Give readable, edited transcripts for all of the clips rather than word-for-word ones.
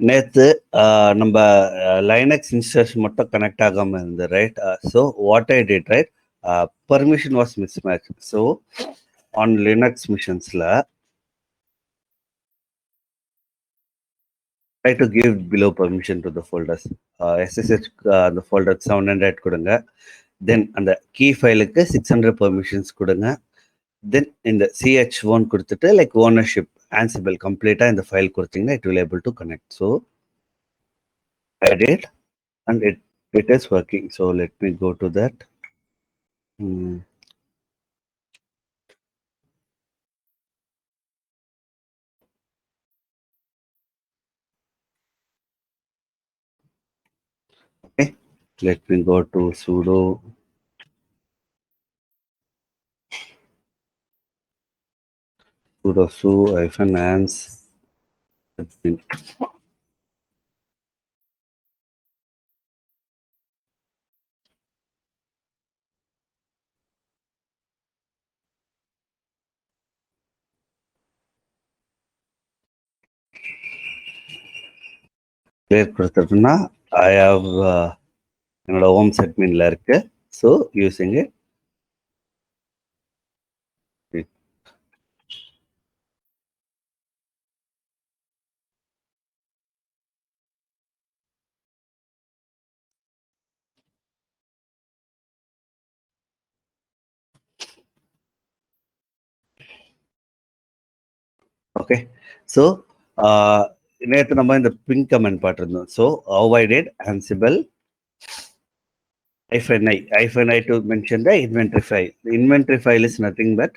நேற்று நம்ம Linux installation மட்டும் கனெக்ட் ஆகாமல் இருந்தது, right? So what I did, right, permission was mismatch. So on Linux மிஷன்ஸில் try to give below permission to the folders. SSH அந்த folder 700 கொடுங்க. Then அந்த key ஃபைலுக்கு 600 permissions கொடுங்க. Then இந்த ch1 கொடுத்துட்டு like ownership Ansible கம்ப்ளீட்டாக இந்த file கொடுத்தீங்கன்னா it will able to connect. So I did and it is working. So let me go to that. Okay, let me go to sudo su -ans admin. Clear கொடுத்துட்டுனா I have என்னோட home செட்மின்ல இருக்கு. So using it. Okay, so நேற்று நம்ம இந்த ping command பார்த்துருந்தோம். So how I did Ansible -i to mention the inventory file. The inventory file is nothing but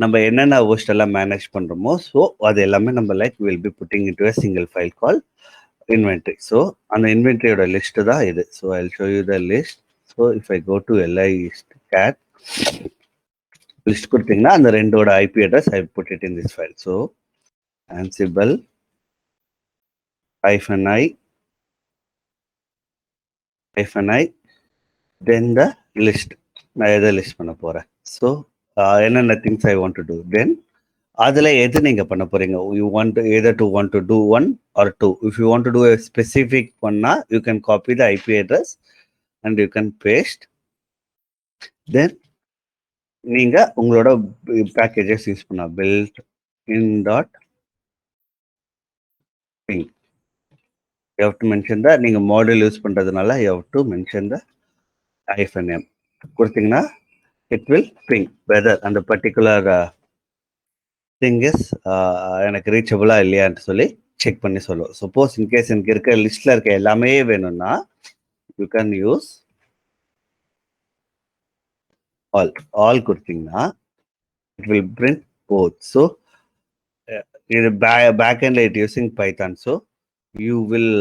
நம்ம என்னென்ன ஹோஸ்ட் எல்லாம் மேனேஜ் பண்ணுறோமோ ஸோ அது எல்லாமே நம்ம like will be putting in to a single file call inventory. So அந்த இன்வென்ட்ரியோட list தான் இது. So I show you the list. So if I go to cat list கொடுத்தீங்கன்னா அந்த ரெண்டோட IP address I put it in this file. So Ansible -i then the list. நான் எதை list பண்ண போறேன்? ஸோ என்னென்ன things I want to do. Then அதில் எது நீங்கள் பண்ண போறீங்க? You want to do 1 or 2. If you want to do a specific ஒன்னா you can copy the IP address and you can paste. Then நீங்கள் உங்களோட பேக்கேஜஸ் யூஸ் பண்ண built in .ping. You have to mention the நீங்கள் module use பண்ணுறதுனால you have to mention the -m கொடுத்தீங்கன்னா it will ping whether அந்த particular thing is எனக்கு ரீச்சபிளா இல்லையான்னு சொல்லி செக் பண்ணி சொல்லுவோம். சப்போஸ் இன்கேஸ் எனக்கு இருக்க லிஸ்ட்ல இருக்க எல்லாமே வேணும்னா யூ கேன் யூஸ் ஆல் கொடுத்தீங்கன்னா it will print both. So இது பேக் எண்ட்ல it using Python. So you will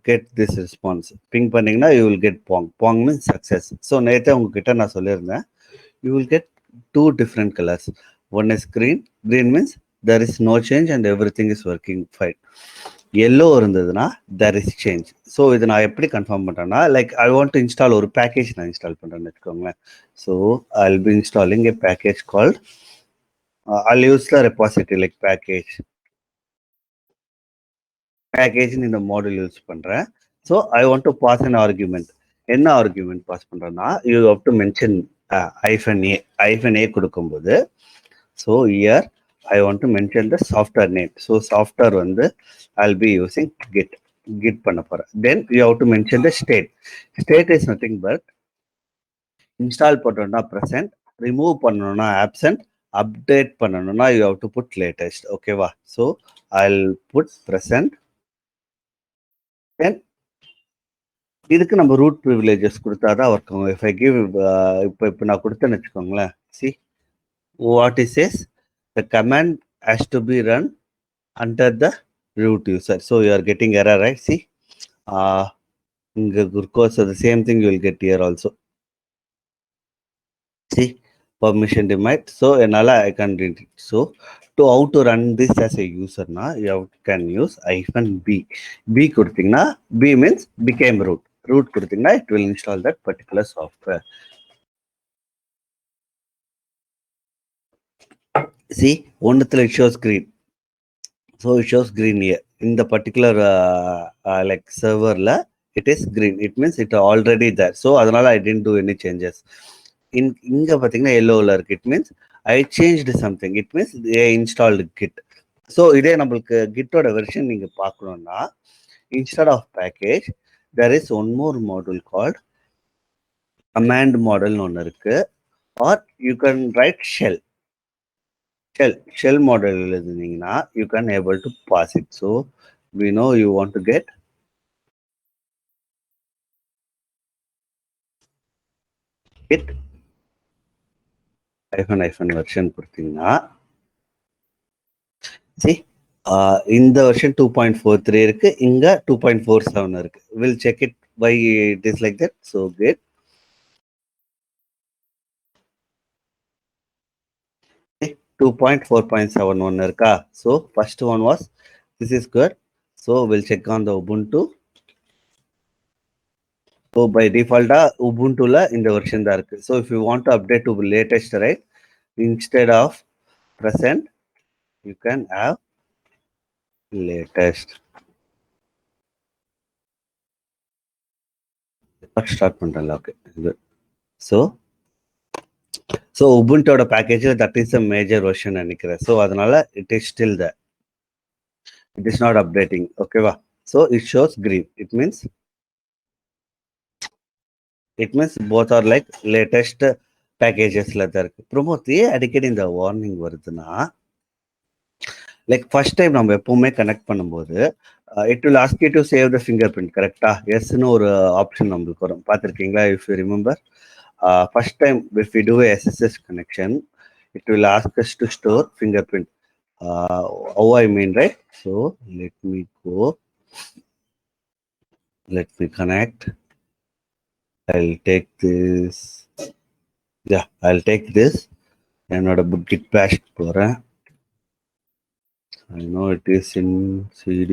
get this response. Ping பண்ணீங்கன்னா you will get pong means success. So நேற்றே உங்ககிட்ட நான் சொல்லியிருந்தேன் you will get 2 different colors. One is green means there is no change and everything is working fine. Yellow இருந்ததுன்னா there is change. So இது நான் எப்படி confirm பண்ணுறேன்னா like I want to install ஒரு பேக்கேஜ் நான் இன்ஸ்டால் பண்ணுறேன்னு வச்சுக்கோங்களேன். So I will be installing a package called I'll use the repository like பேக்கேஜ்னு இந்த மாடல் யூஸ் பண்ணுறேன். So I want to pass an argument. என்ன ஆர்குமெண்ட் பாஸ் பண்ணுறேன்னா you have to mention -a கொடுக்கும்போது so here I want to mention the software name. So software வந்து I'll B using git பண்ண போகிறேன். Then you have to mention the state is nothing but install பண்ணணும்னா present, remove பண்ணணும்னா absent, update பண்ணணும்னா you have to put latest. ஓகேவா? So I'll put present. Then இதுக்கு நம்ம root privileges கொடுத்தாதான் work ஆகும். இஃப் ஐ கிவ் இப்போ நான் கொடுத்தேன்னு வச்சுக்கோங்களேன். See what is is the command has to be run under the root user. So you are getting error, right? See so the same thing you will get here also. See permission denied. So enala I can read it. So to how to run this as a user na you can use -b கொடுத்தீங்கன்னா b means became root கொடுத்தீங்கன்னா it will install that particular software. See ஒன்னுத்துல it shows green. So it shows green here. in the particular like serverல it is green, it means it already there, so அதனால I didn't do any changes. இங்க பாத்தீங்கன்னா yellowல இருக்கு, it means I changed something, it means they installed git. so இதே நம்மளுக்கு gitோட version நீங்க பார்க்கணும்னா instead of package there is one more module called command model ஒன்னு இருக்கு, or you can write shell model எழுதுனீங்கன்னா you can able to pass it. So we know you want to get git hyphen version கொடுத்தீங்கன்னா see இந்த version 2.43 இருக்கு, இங்க 2.47 இருக்கு. we'll check it why it is like that. So git 2.4.71 இருக்கா. so first one was this is good, so we'll check on the Ubuntu. so by default Ubuntuல இந்த version தான் இருக்கு. so if you want to update to latest, right, instead of present you can have latest. start பண்றேன். okay, good. so Ubuntu package that is a major version நினைக்கிறேன். so அதனால it is still there, it is not updating. okay வா. so it shows green, it means both are like latest packagesல தான் இருக்கு. ப்ரோமோத் அடிக்கடி இந்த warning வருதுன்னா like first time நம்ம எப்பவுமே கனெக்ட் பண்ணும்போது it will ask you to save the fingerprint, கரெக்டா? எஸ்ன்னு ஒரு ஆப்ஷன் நம்மளுக்கு வரும், பார்த்துருக்கீங்களா? if you remember, first time if we do a SSH connection it will ask us to store fingerprint. How I mean, right? so let me connect. I'll take this. yeah, I'll take this என்னோட git bash போறேன். I know it is in cd.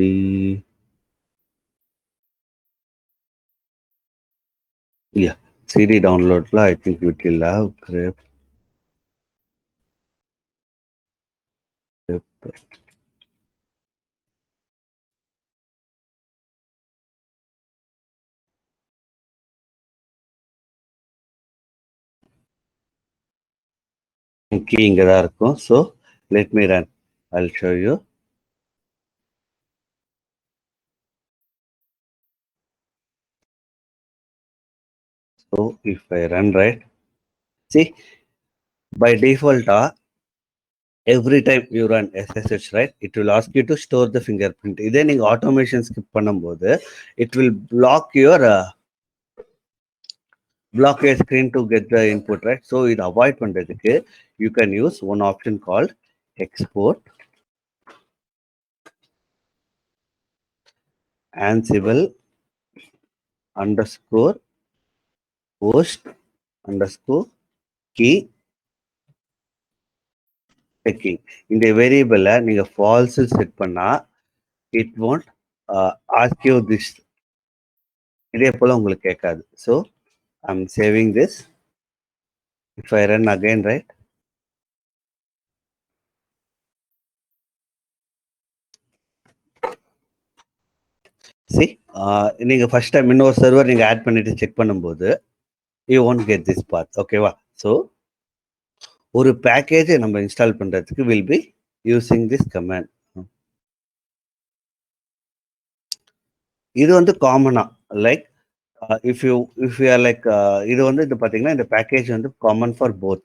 yeah, cd download la I think it will have grep. key இங்க தான் இருக்கும். so let me run, I'll show you. so if I run, right, see by default every time you run SSH, right, it will ask you to store the fingerprint. இதே நீங்க automation skip பண்ணும்போது it will block your screen to get the input, right? so இது avoid பண்றதுக்கு you can use one option called export ansible underscore host underscore key checking. இந்த வேரியபிள நீங்க false set பண்ணா it won't ask you this. இதே போல உங்களுக்கு கேட்காது. so I'm saving this. if I run again, right, see நீங்க first time இன்னொரு server நீங்க ஆட் பண்ணிட்டு செக் பண்ணும்போது you won't get this path. ஓகேவா. so ஒரு பேக்கேஜை நம்ம இன்ஸ்டால் பண்றதுக்கு will be using this command. இது வந்து காமனா like if you are like இது வந்து இது பாத்தீங்கன்னா இந்த பேக்கேஜ் வந்து காமன் ஃபார் போத்.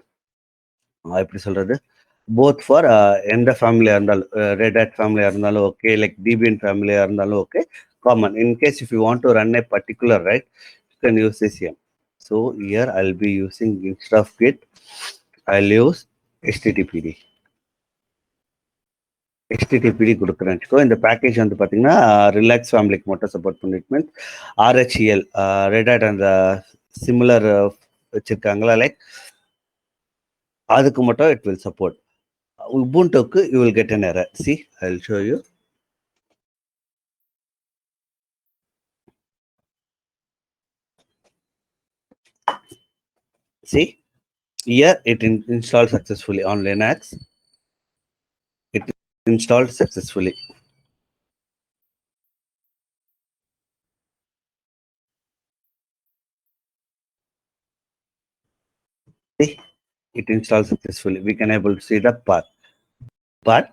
எப்படி சொல்றது, போத் ஃபார் எந்த ஃபேமிலியா இருந்தாலும், ரெட் ஹேட் ஃபேமிலியா இருந்தாலும் ஓகே, லைக் டிபிஎன் ஃபேமிலியா இருந்தாலும் okay, common. In case if you want to run a particular, right, you can use this here. so here I'll be using, instead of git I'll use httpd கொடுக்குறேன். இந்த package வந்து பார்த்தீங்கன்னா relax ஃபேமிலிக்கு மட்டும் support பண்ணிட்டு RHEL red had அந்த similar வச்சிருக்காங்களா, like அதுக்கு மட்டும் it will support. Ubuntuக்கு you will get an error. see I'll show you. see here it installed successfully on Linux. It installed successfully. See, it installed successfully. We can able to see the path. But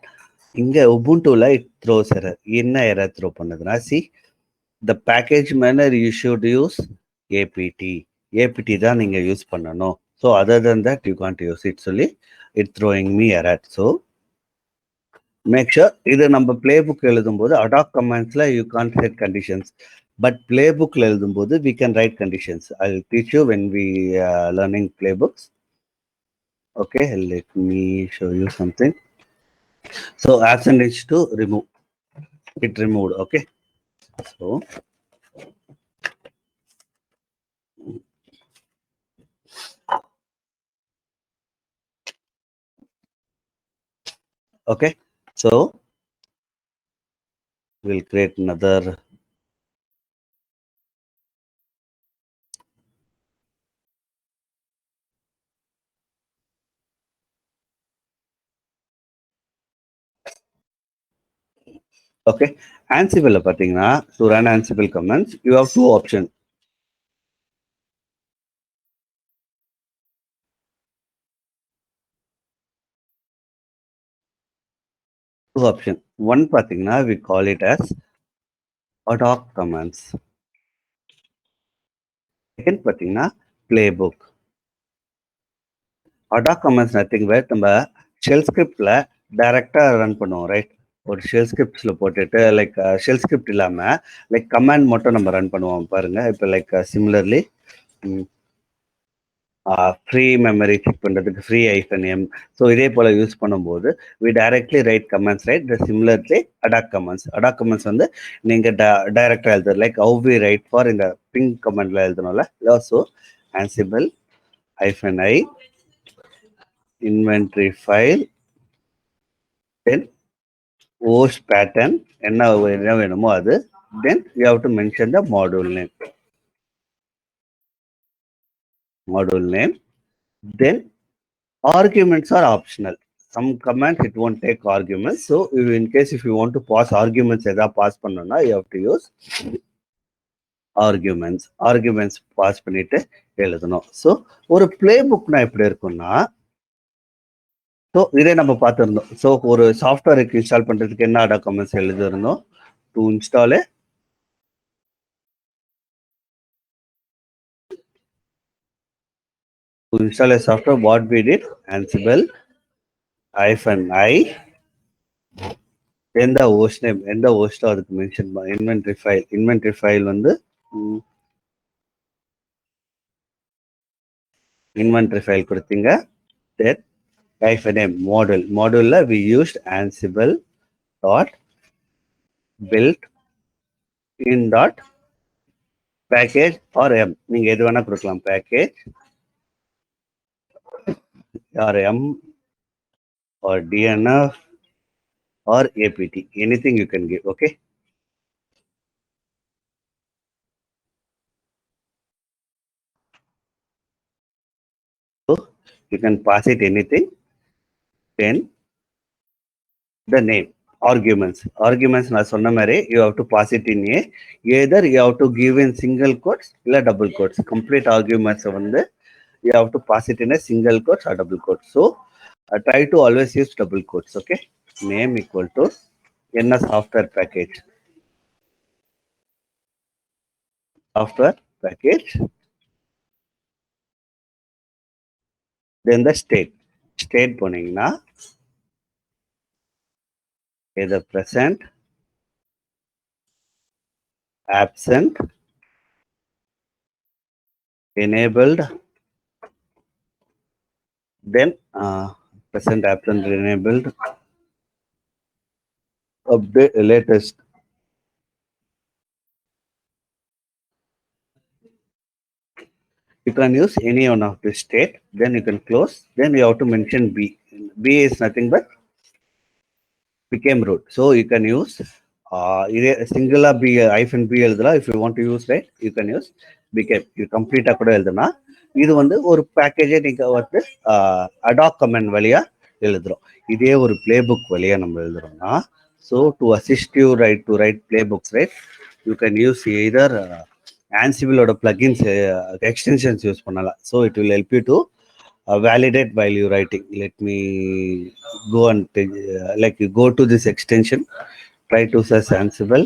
இங்க Ubuntuல it throws error. என்ன error throw பண்ணுதுன்னா, see, the package manager you should use apt. apt தான் நீங்க use பண்ணணும். So other than that you can't use it. சொல்லி it throwing me error. So make sure இது நம்ம playbook எழுதும்போது adoc commandsல you can't set conditions. But playbookல எழுதும்போது we can write conditions. I'll teach you when we learning playbooks. Okay, let me show you something. So absent is to remove. It removed. Okay. So okay. So we'll create another. Okay, Ansible பார்த்தீங்கன்னா to run Ansible commands you have two options. Two options. One பார்த்தீங்கன்னா we call it as adoc commands. Second பார்த்தீங்கன்னா playbook. adoc commands nothing but நம்ம shell scriptல டைரக்டா run பண்ணுவோம், right? ஒரு shell ஸ்கிரிப்ட்ஸ்ல போட்டுட்டு like shell script இல்லாம லைக் கமாண்ட் மட்டும் நம்ம ரன் பண்ணுவோம் பாருங்க. இப்போ like similarly free memory check பண்ணுறதுக்கு ஃப்ரீ -m. ஸோ இதே போல் யூஸ் பண்ணும்போது we directly write commands, write the similarly ad hoc commands. Ad hoc commands வந்து நீங்கள் டைரக்டாக எழுதுறது like how we write for இந்த பிங்க் கமெண்ட்ல எழுதணும்ல. So Ansible -i inventory file then host pattern என்ன வேணுமோ அது, then you have to mention the module name. Then arguments are optional. Some commands it won't take arguments. So in case if you want to pass arguments எதா pass பண்ணனும்னா you have to use arguments pass பண்ணிட்டு எழுதணும். So ஒரு playbookனா எப்படி இருக்கும்னா, so இதே நம்ம பார்த்துருந்தோம். ஸோ ஒரு சாஃப்ட்வேருக்கு இன்ஸ்டால் பண்றதுக்கு என்ன அடாக் கமெண்ட்ஸ் எழுதிருந்தோம்? To install a software, what we did, Ansible -i then the host name, எந்த host அதுக்கு மென்ஷன் inventory file வந்து inventory file கொடுத்தீங்க. then -m module we used Ansible dot built in dot package or m. நீங்க எது வேணா கொடுக்கலாம், package or m or dnf or apt, anything you can give. Okay, so you can pass it anything. Then the name, arguments நான் சொன்ன மாதிரி you have to pass it in either you have to give in single quotes இல்ல double quotes. complete arguments வந்து you have to pass it in a single quotes or double quotes. So try to always use double quotes. Okay, name equal to என்ன software package, then the state போனீங்கன்னா either present, absent, enabled, then present, absent, enabled, update, latest. You can use any one of the state, then you can close. Then you have to mention b. B is nothing but became root. So you can use singular b -b எழுதலாம். if you want to use, right, you can use became. you complete கூட எழுதுனா இது வந்து ஒரு பேக்கேஜை நீங்க வந்து attack comment வழியா எழுதுறோம். இதே ஒரு பிளேபுக் வழியா நம்ம எழுதுறோம்னா, so to assist you to write playbooks, right, you can use either Ansible ஓட plugins extensions யூஸ் பண்ணலாம். so it will help you to validate while you writing. Let me go and like you go to this extension, try to search Ansible.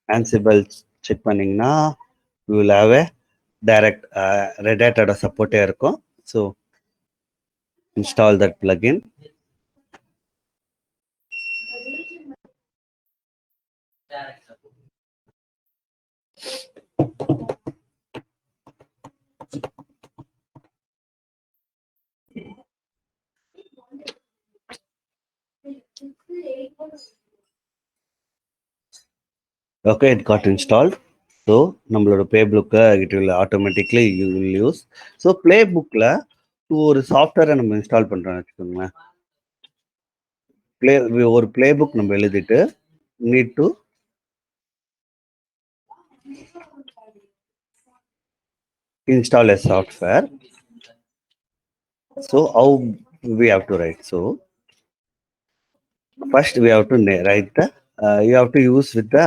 Ansible check பண்ணீங்கன்னா you will have a direct Red Hat ஓட support இருக்கும். So install that plugin. Okay, it got installed. So நம்மளோட playbook it will automatically you will use. So playbookல ஒரு சாஃப்ட்வேரை நம்ம install பண்றோம்னு வச்சுக்கோங்களேன். ஒரு playbook நம்ம எழுதிட்டு need to install a software. So how we have to write? So first we have to write the you have to use with the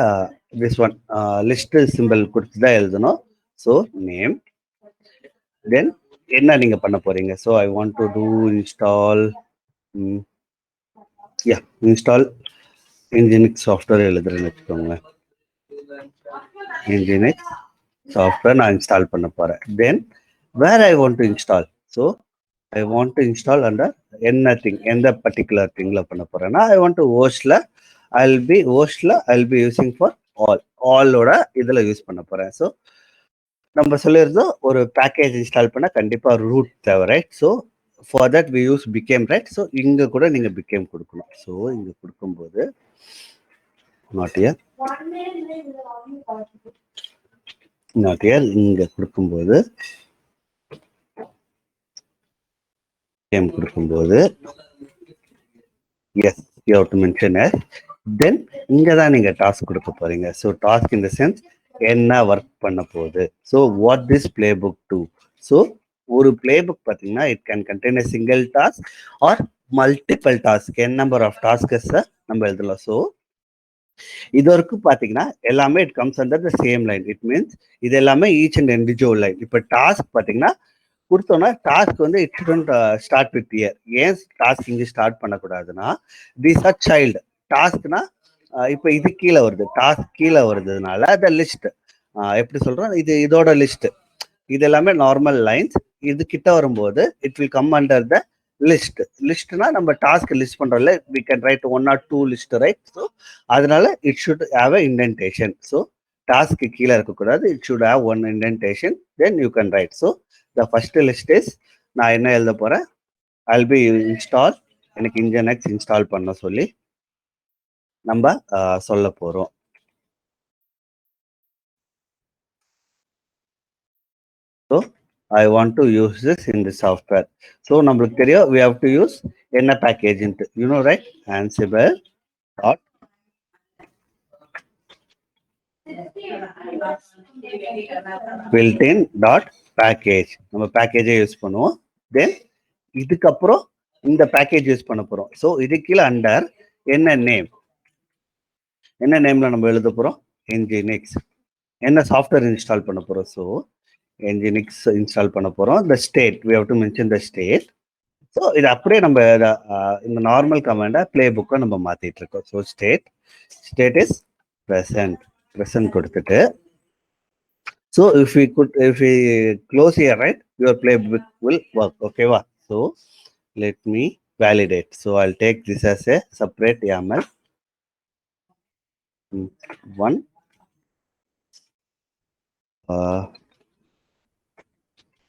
this one list symbol கொடுத்து தான் எழுதணும். So name, then என்ன நீங்க பண்ண போறீங்க? So I want to do install install Nginx software எழுதுறேன்னு வச்சுக்கோங்க. Nginx software நான் install பண்ண போறேன். Then where I want to install? So I want to install under anything, எந்த particular thingல பண்ண போறேன்னா I want to hostல I'll be using for all ஓட இதுல use பண்ண போறேன். ஸோ நம்ம சொல்லியிருந்தோம் ஒரு பேக்கேஜ் இன்ஸ்டால் பண்ண கண்டிப்பா ரூட் தேவை, right? So for that we use become, right? So இங்க கூட நீங்க பிகேம் கொடுக்கணும். ஸோ இங்க கொடுக்கும்போது நாட் இயர் இங்க கொடுக்கும்போது கொடுக்கும்போது yes you have to mention yes. Then இங்க தான் நீங்க டாஸ்க் கொடுக்க போறீங்க. So task in the sense என்ன ஒர்க் பண்ண போகுது. So what this playbook do? So ஒரு பிளே புக் பார்த்தீங்கன்னா it can contain a single task or multiple task, N number of tasks நம்ம எழுதலாம். ஸோ இது வரைக்கும் பார்த்தீங்கன்னா எல்லாமே it comes under the same line. It means இது எல்லாமே ஈச் அண்ட் இண்டிவிஜுவல் லைன். இப்போ டாஸ்க் பார்த்தீங்கன்னா கொடுத்தோன்னா டாஸ்க் வந்து it shouldn't start with year. ஏன் டாஸ்க் இங்கே ஸ்டார்ட் பண்ணக்கூடாதுன்னா தீஸ் ஆர் சைல்டு டாஸ்க்னா இப்போ இது கீழே வருது, டாஸ்க் கீழே வருதுனால அந்த லிஸ்ட் எப்படி சொல்றோம், இது இதோட லிஸ்ட், இது எல்லாமே நார்மல் லைன்ஸ். இது கிட்ட வரும்போது it will come under the list. லிஸ்ட்னா நம்ம டாஸ்க் லிஸ்ட் பண்றோம்ல, we can write 1 or 2 list, right? So அதனால it should have a indentation. So டாஸ்க்கு கீழே இருக்கக்கூடாது, it should have one indentation, then you can write. So the first list is நான் என்ன எழுத போறேன், I'll be இன்ஸ்டால், எனக்கு Nginx இன்ஸ்டால் பண்ண சொல்லி நம்ம சொல்ல போறோம். So I want to use this in the software. So நம்மளுக்கு தெரியும் we have to use என்ன package, you know, right? Ansible dot built-in dot package, நம்ம பேக்கேஜை யூஸ் பண்ணுவோம். தென் இதுக்கப்புறம் இந்த பேக்கேஜ் யூஸ் பண்ண போறோம். ஸோ இது கீழே அண்டர் என்ன நேம், என்ன நேம்ல நம்ம எழுத போறோம், Nginx. என்ன சாஃப்ட்வேர் இன்ஸ்டால் பண்ண போறோம், ஸோ Nginx இன்ஸ்டால் பண்ண போறோம். the state we have to mention the state. So இது அப்படியே நம்ம இந்த நார்மல் கமாண்டை பிளே புக்கை நம்ம மாத்திட்டு இருக்கோம். ஸோ ஸ்டேட் இஸ் ப்ரெசன்ட் கொடுத்துட்டு, so if we close here, right, your playbook will work. ஓகேவா? So let me validate. So I'll take this as a separate YAML one.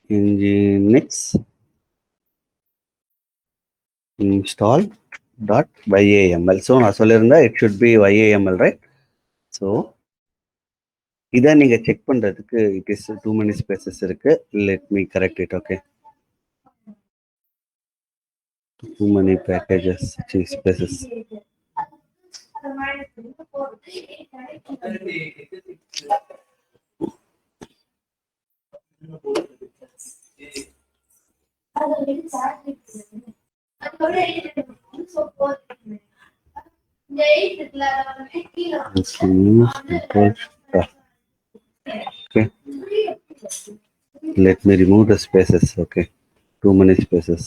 Nginx install dot YAML. So நான் சொல்லியிருந்தேன் it should be YAML, right? So இதை நீங்க check பண்றதுக்கு it is too many spaces இருக்கு. Let me correct it. Okay, too many packages, spaces. Okay. Let me remove the spaces. Okay, too many spaces.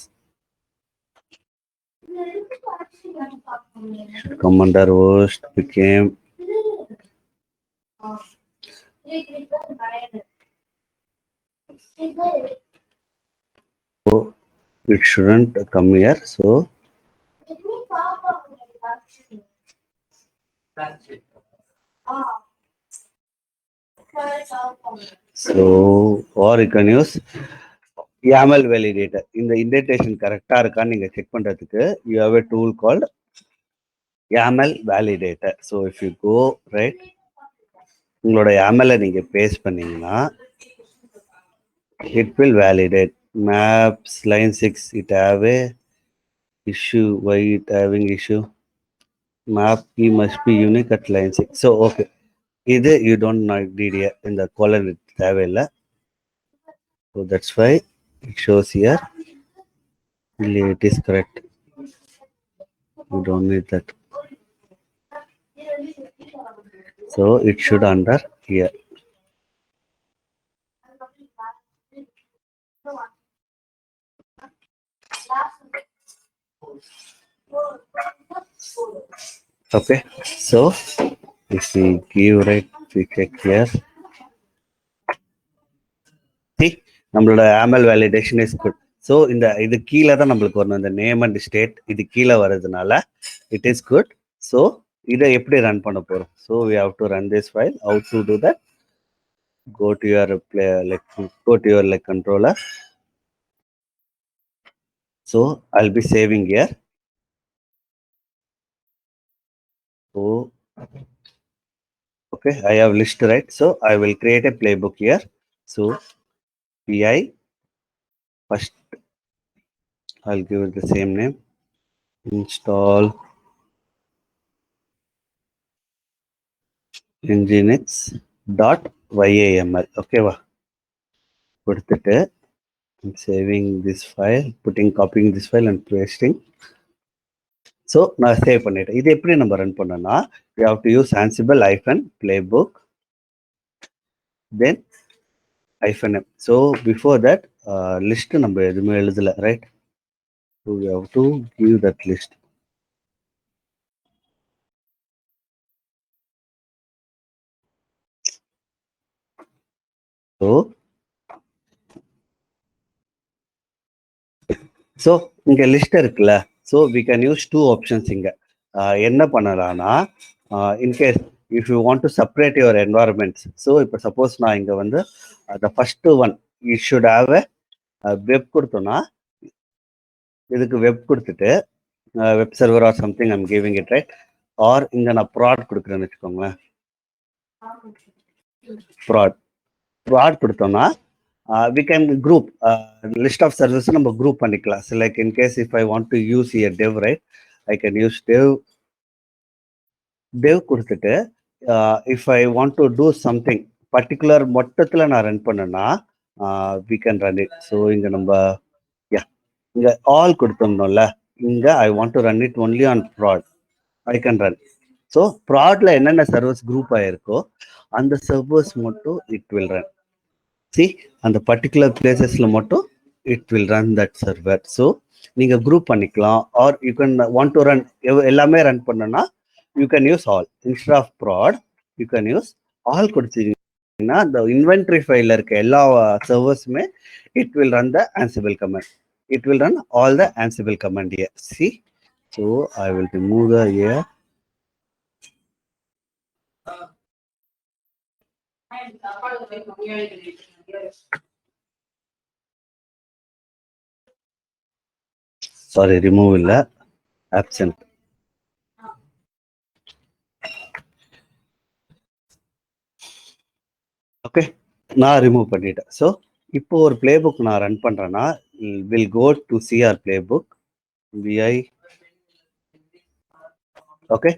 Should come under host became. So it shouldn't come here. So or you can use YAML validator. In the indentation correct நீங்க check பண்றதுக்கு you have a tool called YAML validator. So if you go right, உங்களோட YAML நீங்க paste பண்ணீங்கன்னா it will validate. Maps line 6 it have a issue. Why it having issue? Map key must be unique at line 6. So okay, இது you don't need here in the colon தேவையில்லை. So that's why it shows here. It is correct. You don't need that. So it should under here. Okay, so if we give right, we check here. See, நம்மளோட AML validation is good. So இந்த இது கீழே தான் நம்மளுக்கு வரணும். இந்த name and state இது கீழே வர்றதுனால இட் இஸ் குட். ஸோ இதை எப்படி ரன் பண்ண போறோம்? So we have to run this file. How to do that? Go to your controller. So I'll be saving here. So okay, I have list, right? So I will create a playbook here. So PI first, I'll give it the same name. Install nginx.yaml. Okay, put it. I'm saving this file, copying this file and pasting. So நான் save பண்ணிட்டேன். இது எப்படி நம்ம run பண்ணோம்னா we have to use ansible -playbook then -m. So before that list நம்ம எதுவுமே எழுதல, right? So we have to give that list. So இங்க லிஸ்ட் இருக்குல்ல, so we can use two options இங்க. என்ன பண்ணலாம்னா in case if you want to separate your environments, so இப்போ suppose நான் இங்க வந்து the first one you should have a web கொடுத்தோம்னா இதுக்கு web கொடுத்துட்டு web server or something I'm giving it, right? or இங்க நான் prod கொடுக்குறேன்னு வச்சுக்கோங்களேன். prod கொடுத்தோம்னா we can group list of services நம்ம group பண்ணிக்கலாம். So like in case if I want to use a dev, right, I can use dev கொடுத்துட்டு if I want to do something particular மொத்தத்துல நான் run பண்ணேன்னா we can run it. So இங்க நம்ம இங்க all கொடுத்தோம்ல, இங்க I want to run it only on prod, I can run. So prodல என்னென்ன servers group ஆயிருக்கோ அந்த சர்வர்ஸ் மட்டும் it will run. See, அந்த பர்டிகுலர் பிளேசஸ்ல மட்டும் it will run that server. So நீங்க குரூப் பண்ணிக்கலாம் or you can want to run எல்லாமே run பண்ணனா you can use all. Instead of prod you can use all கொடுத்தீங்கன்னா the inventory file இருக்க எல்லா சர்வர்ஸுமே it will run the ansible command. It will run all the ansible command here. See, so I will remove the here. Sorry, remove இல்ல, absent. Okay, நான் remove பண்ணிட்டேன். So இப்போ ஒரு playbook நான் run பண்ணுறேன்னா will go to CR playbook VI. Okay,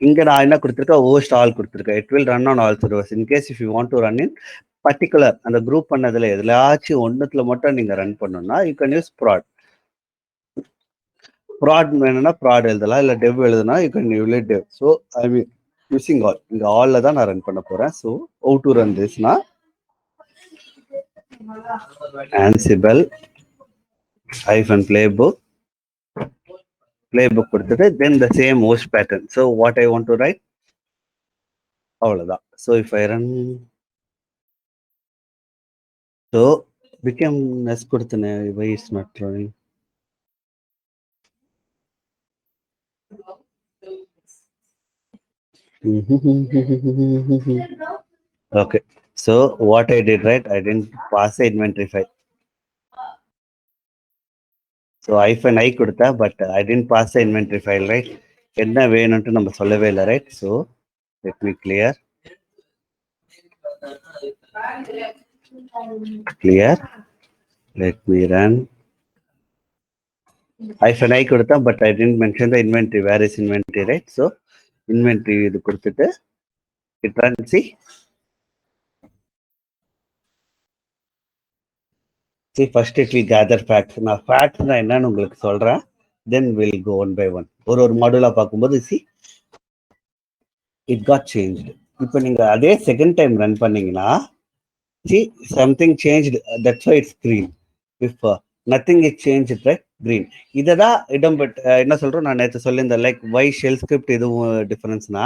இங்கே நான் என்ன கொடுத்துருக்கேன், ஹோஸ்ட் ஆல் கொடுத்துருக்கேன். It will run on all servers. In case if you want to run in particular அந்த குரூப் பண்ணதில் எதுலாச்சும் ஒன்றுத்துல மட்டும் நீங்கள் ரன் பண்ணணும்னா you can use prod. Prod வேணும்னா ப்ராட் எழுதலாம், இல்லை டெவ் எழுதுனா you can you dev. So I mean using all. இங்கே ஆலில் தான் நான் ரன் பண்ண போகிறேன். ஸோ ஹவு டு ரன் திஸ்னா Ansible hyphen playbook கொடுத்துட்டு then the same host pattern. So what I want to write அவ்வளவுதான். So if I run, so become s கொடுத்தனே, why is not running? Okay, so what I did, right, I didn't pass the inventory file. So hyphen I கொடுத்தா, but I didn't pass the inventory file, right? என்ன வேணும்ட்டு நம்ம சொல்லவே இல்லை, right? So let me clear. Let me run. Hyphen I கொடுத்தா, but I didn't mention the inventory. Where is inventory, right? So inventory இது கொடுத்துட்டு it run, see first it will gather facts. நான் facts நான் என்னன்னு உங்களுக்கு சொல்றேன், then we'll go one by one. ஒரு Modula பார்க்கும்போது see it got changed. இப்போ நீங்க அதே செகண்ட் டைம் ரன் பண்ணீங்கன்னா see something changed, that's why it's green. If nothing is changed, right, green. இததான் இடம் என்ன சொல்றோம், நான் நேற்று சொல்லியிருந்தேன், லைக் வை ஷெல் ஸ்கிரிப்ட் எதுவும் டிஃபரன்ஸ்னா,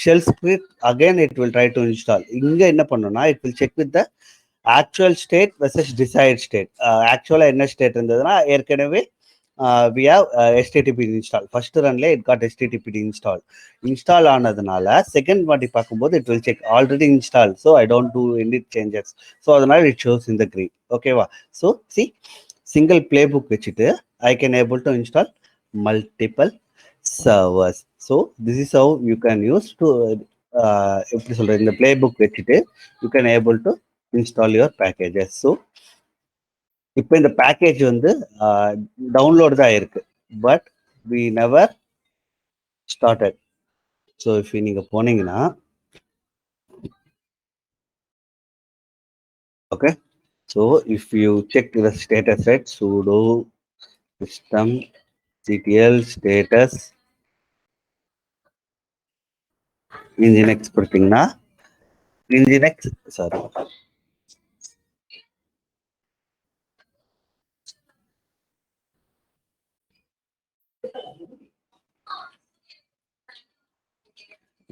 shell script again it will try to install. இங்க என்ன பண்ணணும்னா it will check with the actual state versus desired state. ஆக்சுவலா என்ன ஸ்டேட் இருந்ததுன்னா ஏற்கனவே we have HTTP install. First runல it got HTTP install ஆனதுனால செகண்ட் வாட்டி பார்க்கும்போது it will check already installed, so I don't do any changes, so அதனால it shows in the green. ஓகேவா? So see single playbook வச்சுட்டு I can able to install multiple servers. So this is how you can use to எப்படி சொல்றது, இந்த playbook வச்சுட்டு you can able to install your packages. So இப்போ இந்த package வந்து download தான் இருக்கு, but we never started. So if நீங்க போனீங்கன்னா okay, so if you check the status, right, sudo system ctl status nginx கொடுத்தீங்கன்னா nginx சாரி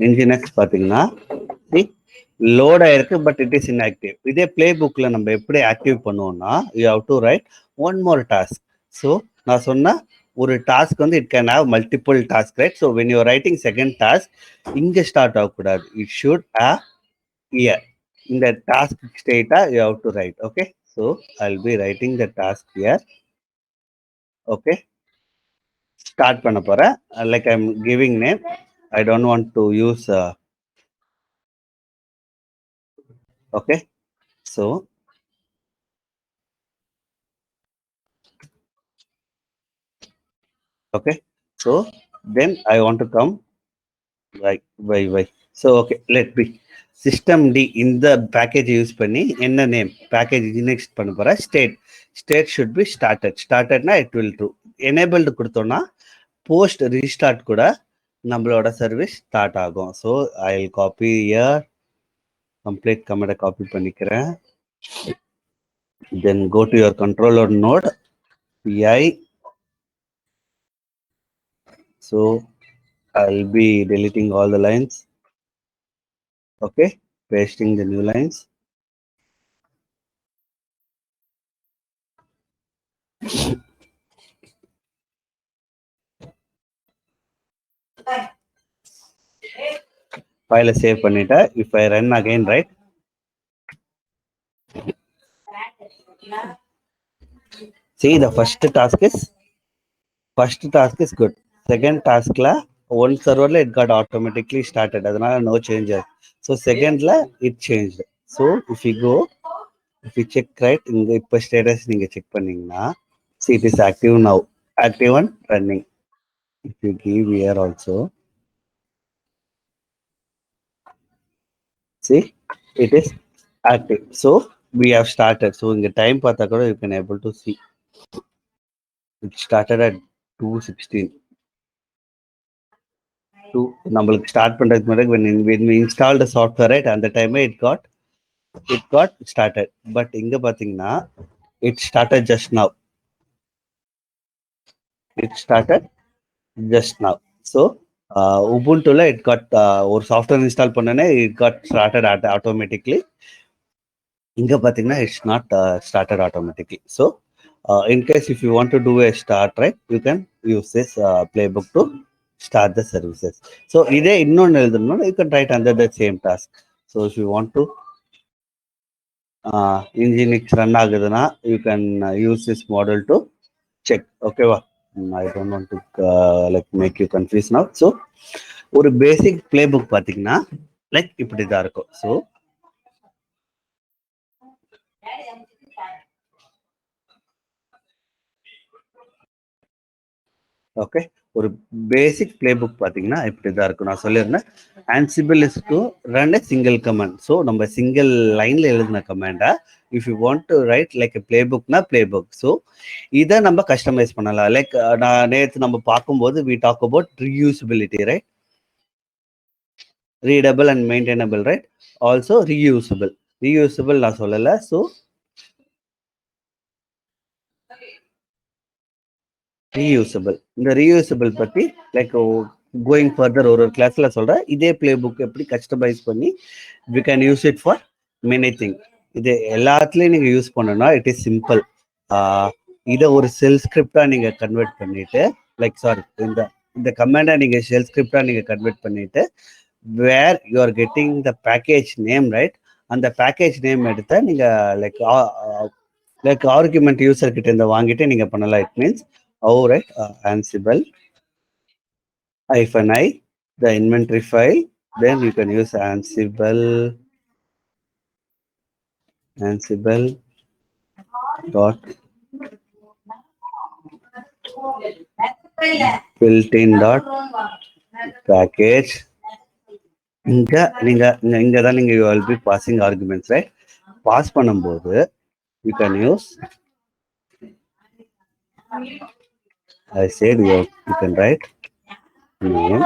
nginx பார்த்தீங்கன்னா load ஆயிருக்கு, பட் இட் இஸ் இன்ஆக்டிவ். இதே பிளே புக்ல நம்ம எப்படி ஆக்டிவ் பண்ணுவோம்னா you have to write one more task. So நான் சொன்ன ஒரு டாஸ்க் வந்து it can have multiple task, right? So when you writing second task இங்கே ஸ்டார்ட் ஆகக்கூடாது, இட் ஷுட் ஹேவ் இயர். இந்த டாஸ்க் ஸ்டேட்டா you have to write. Okay, so I will be writing the task here. Okay, start பண்ண போறேன். Like I am giving name, I don't want to use okay, so okay, so then I want to come like why so okay, let me system d in the package use பண்ணி என்ன name package next பண்ண போற state should be started na it will true. Enabled கொடுத்தோம்னா post restart கூட நம்மளோட service start ஆகும். so I'll copy here complete command copy பண்ணிக்கிறேன், then go to your controller node pi. So I'll be deleting all the lines. Okay, pasting the new lines. File save பண்ணிட்டா. If I run again, right? See, the first task is good. Second task la one server la it got automatically started. அதனால no changes. So second la it changed. So if you check, right, இங்க இப்ப status நீங்க check பண்ணீங்கன்னா see it is active now. Active and running. If you give here also, see it is active. So we have started. So in the time பார்த்தா கூட you can able to see it started at 2:16. நம்மளுக்கு start பண்றதுக்கு முன்னாடி when we installed the software, right, அந்த டைமே it got it got started. But இங்க பாத்தீங்கன்னா it started just now. It started just now. So Ubuntuல it got ஒரு software install பண்ணனே it got started automatically. இங்க பாத்தீங்கன்னா it's not started automatically. So in case if you want to do a start, right, you can use this playbook to start the services. So இதே இன்னொன்னு எழுதணும்னா you can write under the same task. So if you want to Nginx run ஆகுதுன்னா you can use this model to check. Okay வா? I don't want to like make you confused now. So ஒரு basic playbook பாத்தீங்கன்னா like இப்படிதான் இருக்கும். So okay, ஒரு பேசிக் play book பார்த்தீங்கன்னா இப்படி தான் இருக்கும். நான் சொல்லியிருந்தேன் Ansible is to run a single command. So நம்ம சிங்கிள் லைனில் எழுதின கமாண்டா if you want to write like பிளே புக்னா பிளே புக். ஸோ இதை நம்ம கஸ்டமைஸ் பண்ணலாம். லைக் நான் நேற்று நம்ம பார்க்கும்போது we talk about reusability, right? Readable and maintainable, right? Also reusable. Reusable நான் சொல்லலை. ஸோ ரீயூசபிள், இந்த ரீயூசபிள் பற்றி லைக் கோயிங் ஃபர்தர் ஒரு கிளாஸ்ல சொல்கிறேன். இதே பிளே புக் எப்படி கஸ்டமைஸ் பண்ணி we can use it for many thing. இது எல்லாத்துலேயும் நீங்கள் யூஸ் பண்ணணும்னா இட் இஸ் சிம்பிள். இதை ஒரு செல் ஸ்கிரிப்டாக நீங்கள் கன்வெர்ட் பண்ணிட்டு லைக் சாரி இந்த இந்த கமாண்டை நீங்கள் ஷெல் ஸ்கிரிப்டாக நீங்கள் கன்வெர்ட் பண்ணிட்டு where you are getting the package name, right? அந்த பேக்கேஜ் நேம் எடுத்த நீங்கள் லைக் ஆர்குமெண்ட் யூசர் கிட்ட இருந்து வாங்கிட்டு நீங்கள் பண்ணலாம். It means right, Ansible -i, the inventory file. Then you can use Ansible dot built-in dot package. இங்க தான் நீங்க you will be passing arguments, right? Pass பண்ணும்போது you can use, I said you can write name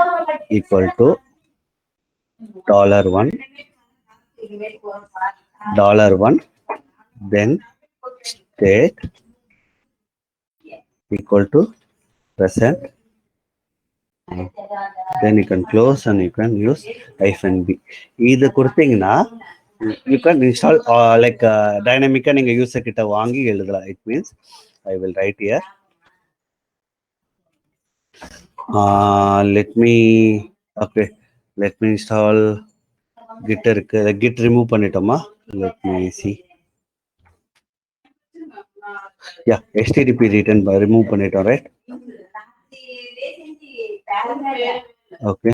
equal to $1, then state equal to present, then you can close and you can use -b. இது கொடுத்தீங்கன்னா you can install like dynamic நீங்க user கிட்ட வாங்கி எழுதலாம். It means I will write here let me install git இருக்கு. git remove பண்ணிட்டோமா? let me see. yeah, http return remove பண்ணிட்டோம், right? okay,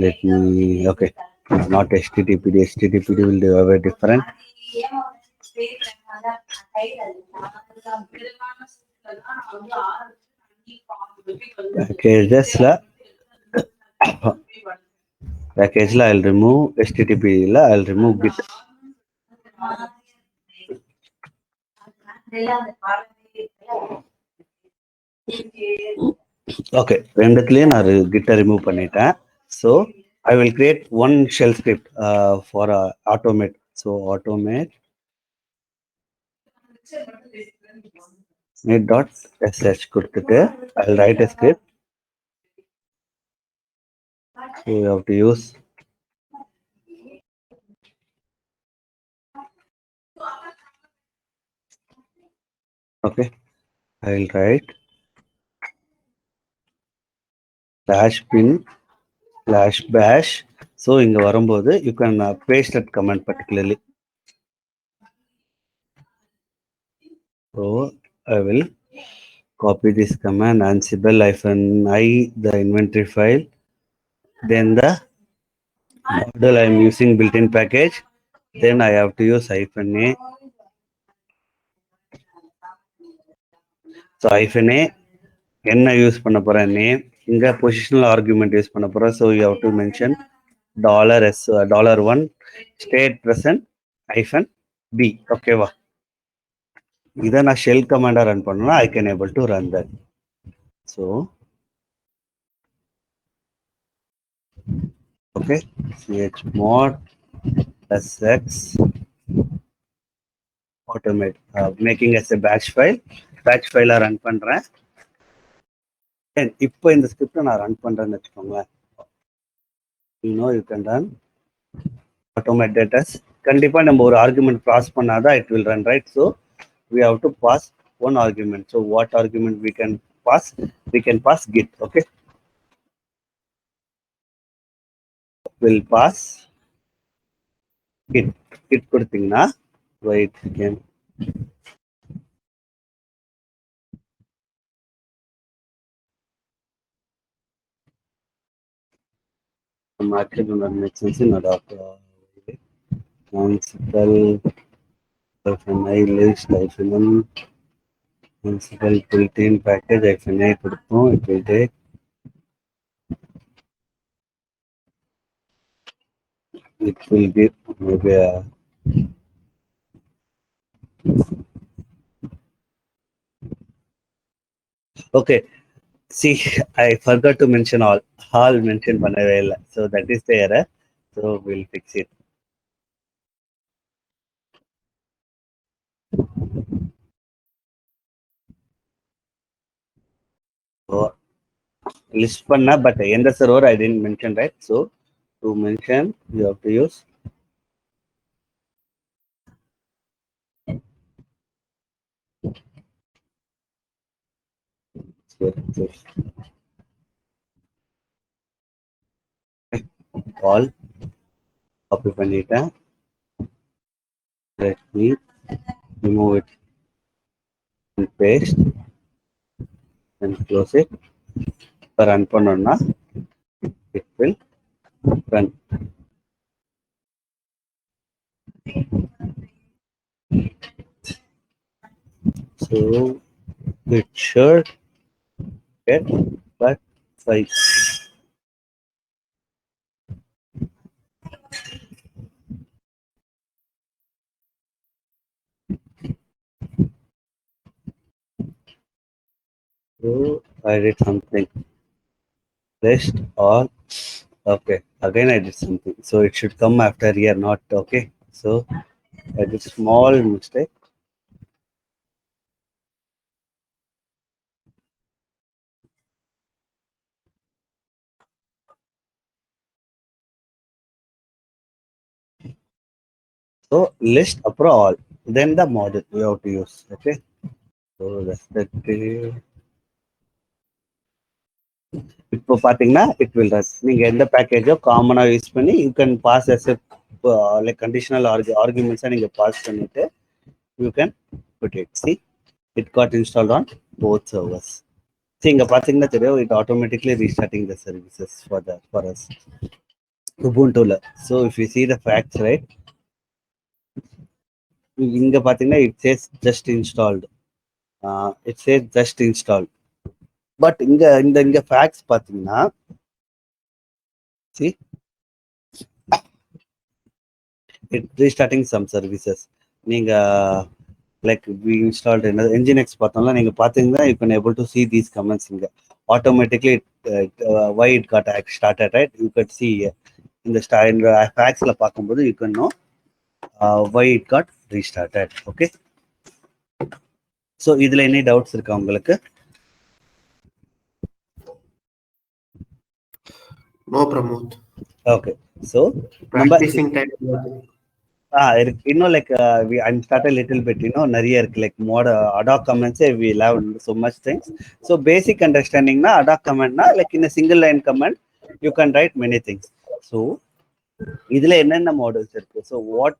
let me okay, not httpd. httpd will have a different packageல I'll remove http la I'll remove git. okay, ரெண்டுத்துலயும் நான் git remove பண்ணிட்டேன். so I will create one shell script for automate. so automate .sh கொடுத்துட்டு I'll write a script. so you have to use okay, I'll write /bin/bash. so இங்க வரும்போது you can paste that command particularly. so I will copy this command Ansible -i, the inventory file, then the model I am using built-in package, then I have to use -a. so -a என்ன use பண்ண போறேன் name, இங்க positional argument use பண்ண போறேன். so you have to mention $1 state present -b. ஓகேவா? இதை நான் shell கமாண்டா run பண்ணா I can able to run that. so okay, chmod SX automate making as a batch file run பண்றேன். இப்போ இந்த ஸ்கிரிப்ட் நான் ரன் பண்றேன்னு வச்சுக்கோங்களேன். you can run automate data. கண்டிப்பா நம்ம ஒரு ஆர்குமெண்ட் பாஸ் பண்ணாதான் it will run, right? So we have to pass one argument. So what argument we can pass? We can pass git. Okay, will pass git கொடுத்தீங்கன்னா wait again. market make sense in adopt municipal FNI list municipal built-in package FNI கொடுப்போம். It will take maybe okay. See, I forgot to mention all mention பண்ணவே இல்லை. So that is the error. So we'll fix it. So list பண்ணா but எந்த server I didn't mention, right? So to mention you have to use all copy பண்ணிட்டேன். Let me remove it and paste and close it. Run பண்ணோம்னா it will run. So it should get but 5. So I did something. List all. Okay, again I did something. So it should come after here, not okay. So I did small mistake. So list அப்புறம் all, then the model you have to use. Okay, so that's the இப்போ பாத்தீங்கன்னா it will run. நீங்க எந்த பேக்கேஜோ காமனா use பண்ணி you can pass as a like conditional arguments நீங்க pass பண்ணிட்டு you can put it. See, it got installed on both servers. See, இங்க பாத்தீங்கன்னா தெரியும், it automatically restarting the services for us Ubuntu. So if you see the facts, right, இங்க பாத்தீங்கன்னா it says just installed. It says just installed. But இங்க facts பாத்தீங்கன்னா see it restarting some services. நீங்க like we installed another Nginx பார்த்தோம்னா நீங்க பாத்தீங்கன்னா you can able to see these comments இங்க automatically why it got started, right? You could see in the factsல பார்க்கும்போது you can know why it got restarted. Okay, so இதுல any doubts இருக்கா உங்களுக்கு? No, Pramod. Okay, so practicing time. இன்னும் like I'm started a little bit, நிறைய இருக்கு like mod adoc comments we love so much things. So basic understanding na adoc comment na like in a single line comment you can write many things. So இதுல என்னென்ன models இருக்கு, so what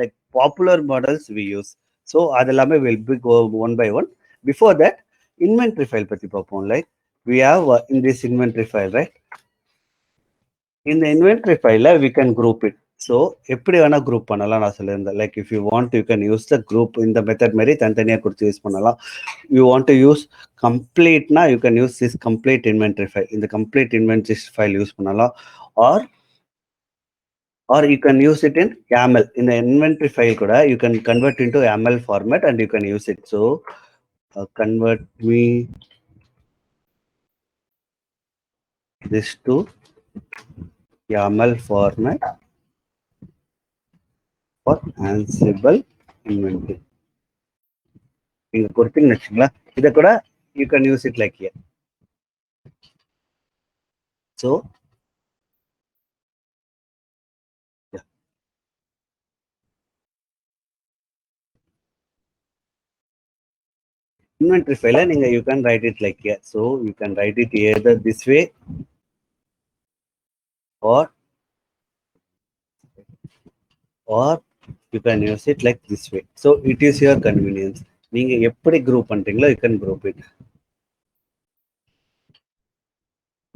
like popular models we use, so அதெல்லாமே will be go one by one. Before that inventory file பத்தி பார்ப்போம். Like we have in this inventory file, right? In the inventory file we can group it. So எப்படி வேணா group பண்ணலாம் நான் சொல்லியிருந்தேன். Like if you want you can use the group இந்த method மாதிரி தனித்தனியாக கொடுத்து யூஸ் பண்ணலாம். யூ வாண்ட் டு யூஸ் கம்ப்ளீட்னா you can use this complete inventory file. இந்த கம்ப்ளீட் இன்வென்ட்ரி ஃபைல் யூஸ் பண்ணலாம். or you can use it in YAML. In the inventory file kuda you can convert into YAML format and you can use it. So convert me this to YAML format or Ansible inventory. நீங்க கொடுத்தீங்கன்னு வச்சுங்களேன், இதை கூட you can use it like here. So yeah. Inventory file நீங்க you can write it like here. So you can write it either this way or you can use it like this way. So it is your convenience. நீங்க எப்படி group பண்றீங்களோ you can group it.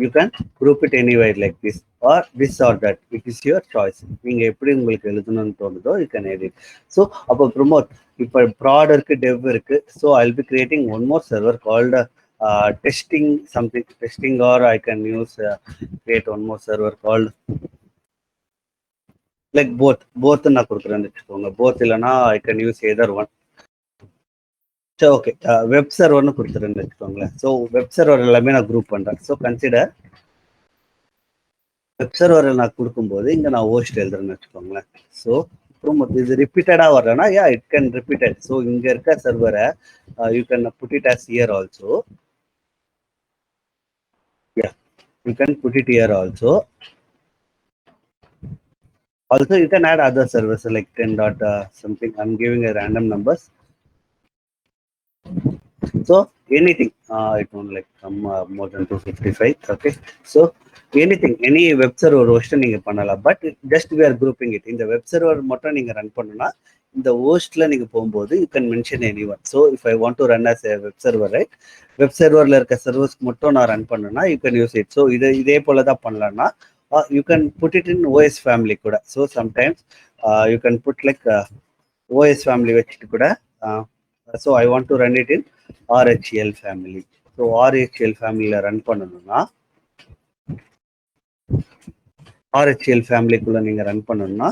You can group it anywhere like this or this or that. It is your choice. நீங்க எப்படி உங்களுக்கு எழுதணும்னு தோணுதோ you can edit. So அப்போ promote இப்போ prod இருக்கு, dev இருக்கு. So I'll be creating one more server called testing something, testing, or I can use create one more server called like both நான் கொடுக்குறேன்னு வச்சுக்கோங்க. both இல்லைன்னா I can use either one. சரி, okay. Web சர்வர்னு கொடுத்துருன்னு வச்சுக்கோங்களேன். So web server எல்லாமே நான் group பண்ணுறேன். So consider web server நான் கொடுக்கும்போது இங்கே நான் ஹோஸ்ட் எழுதுறேன்னு வச்சுக்கோங்களேன். ஸோ இது ரிப்பீட்டடாக வரலன்னா இட் கேன் ரிப்பீட்டட். ஸோ இங்கே இருக்க சர்வரை you can put it as here also. You can put it here also. Also, you can add other services like 10 dot something. I'm giving a random numbers. So anything, it won't like come more than 255. Okay. So anything, any web server host நீங்க பண்ணலாம். But just we are grouping it. இந்த web server மட்டும் நீங்க run பண்ணனும்னா இந்த hostல நீங்க போகும்போது you can mention anyone. So if I want to run as a web server, right? Web serverல இருக்க servers மட்டும் நான் ரன் பண்ணனும்னா you can use it. So இதே போல தான் பண்ணலாம்னா you can put it in OS family கூட. So sometimes you can put like OS family வச்சிட்டு கூட so I want to run it in RHEL family. So RHEL family run பண்ணனும்னா RHEL family குள்ள நீங்க ரன் பண்ணனும்னா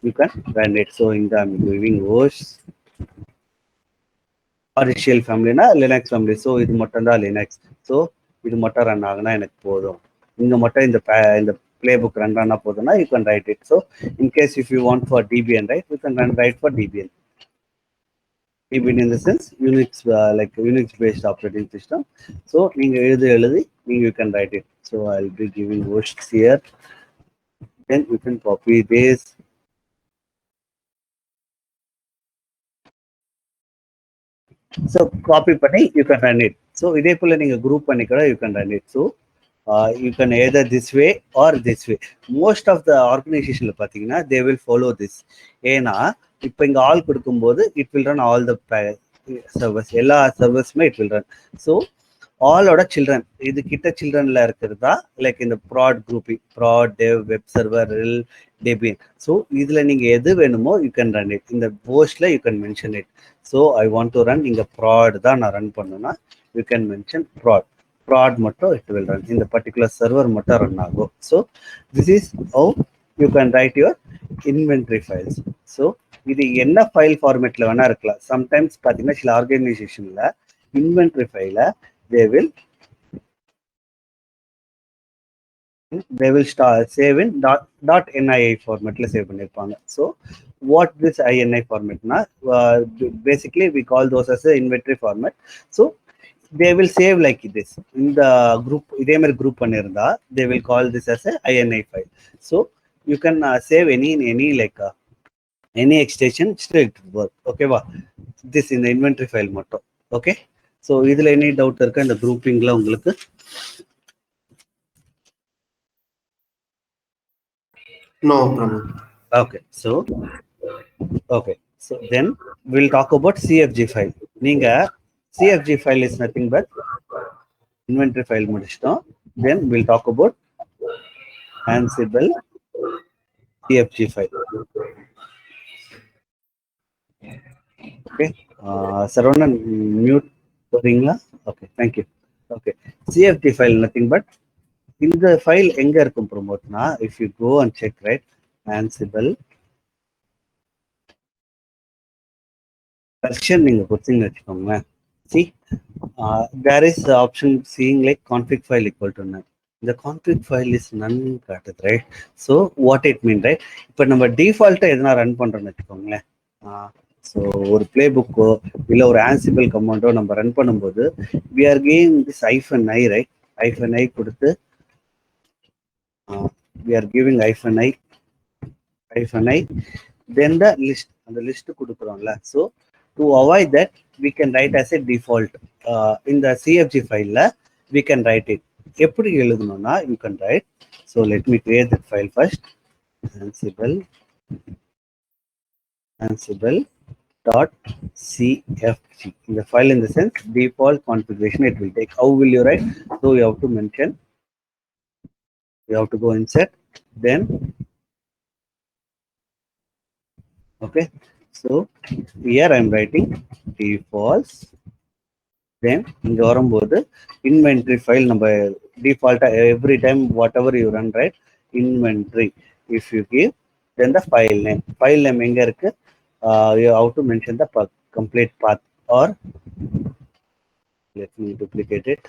you can run it. So இந்த I'm giving OS RHEL family னா Linux family. So இது மட்டும் தான் Linux. So இது மட்டும் ரன் ஆகுனா எனக்கு போதும். இங்க மட்டும் இந்த playbook run ஆனா போதும்னா you can write it. So in case if you want for Debian, right, you can write for Debian. Debian in the sense Unix, like Unix based operating system. So நீங்க எழுதி you can write it. So I'll be giving hosts here. Then you can copy this. So copy பண்ணி you can run it. So இதே போல நீங்க group பண்ணி கூட you can run it. So you can either this way or this way. Most of the organizationல பாத்தீங்கன்னா they will follow this. ஏன்னா இப்போ இங்க ஆல் கொடுக்கும்போது it will run all the servers, எல்லா சர்வர்ஸுமே it will run. So ஆலோட children இது கிட்ட சில்ட்ரன்ல இருக்கிறதா லைக் இந்த prod grouping, prod, dev, web server, ரில், டெபியன். ஸோ இதுல நீங்க எது வேணுமோ யூ கேன் ரன் இட். இந்த போஸ்ட்ல you can mention it. So I want to run இங்க ப்ராட் தான் நான் ரன் பண்ணணும்னா யூ கேன் மென்ஷன் ப்ராட் மட்டும் இட் வில் ரன். இந்த பர்டிகுலர் சர்வர் மட்டும் ரன் ஆகும். So this is how you can write your inventory files. ஸோ இது என்ன ஃபைல் ஃபார்மேட்ல வேணா இருக்கலாம். சம்டைம்ஸ் பார்த்தீங்கன்னா சில ஆர்கனைசேஷன்ல இன்வென்ட்ரி ஃபைல they will save in .ini formatல சேவ் பண்ணிருப்பாங்க. So what this ini format na, basically we call those as a inventory format. So they will save like this in the group. இதே மாதிரி group பண்ணிருந்தா they will call this as a ini file. So you can save any like any extension, still it will work. Okay வா, this in the inventory file மட்டும். Okay. So இதில் any doubt இருக்கா இந்த குரூப்பிங்கில் உங்களுக்கு? No, Pramod. Okay. So then we'll talk about CFG file. நீங்கள் CFG file is nothing but inventory file முடிச்சிட்டோம். Then we'll talk about Ansible CFG file. Okay. Saravanan, mute போறீங்களா? Okay, thank you. Okay, CFG file nothing but இந்த file எங்க இருக்கும் ப்ரோமோட்னா, if you go and check right Ansible version நீங்க கொடுத்தீங்கன்னு வச்சுக்கோங்களேன். See, there is the option seeing like config file equal to none. the config file is none காட்டுது, right? So what it mean, right? இப்போ நம்ம டிஃபால்ட்டா எதனா run பண்றோம்னு வச்சுக்கோங்களேன். So ஒரு பிளே புக்கோ இல்லை ஒரு ஆன்சிபிள் கமாண்டோ நம்ம ரன் பண்ணும்போது we are giving this -i, right? -i கொடுத்து we are giving -i then the list, அந்த லிஸ்ட் கொடுக்குறோம்ல. So to avoid that we can write as a default in the cfg file we can write it. எப்படி எழுதணும்னா you can write, so let me create that file first. ansible dot cfg, in the file, in the sense default configuration it will take. How will you write? So you have to mention, you have to go inside, then okay, so here I am writing defaults, then இங்க வரும்போது inventory file நம்ம default every time whatever you run, right? Inventory, if you give, then the file name எங்க இருக்கு? You have to mention the complete path, or let me duplicate it.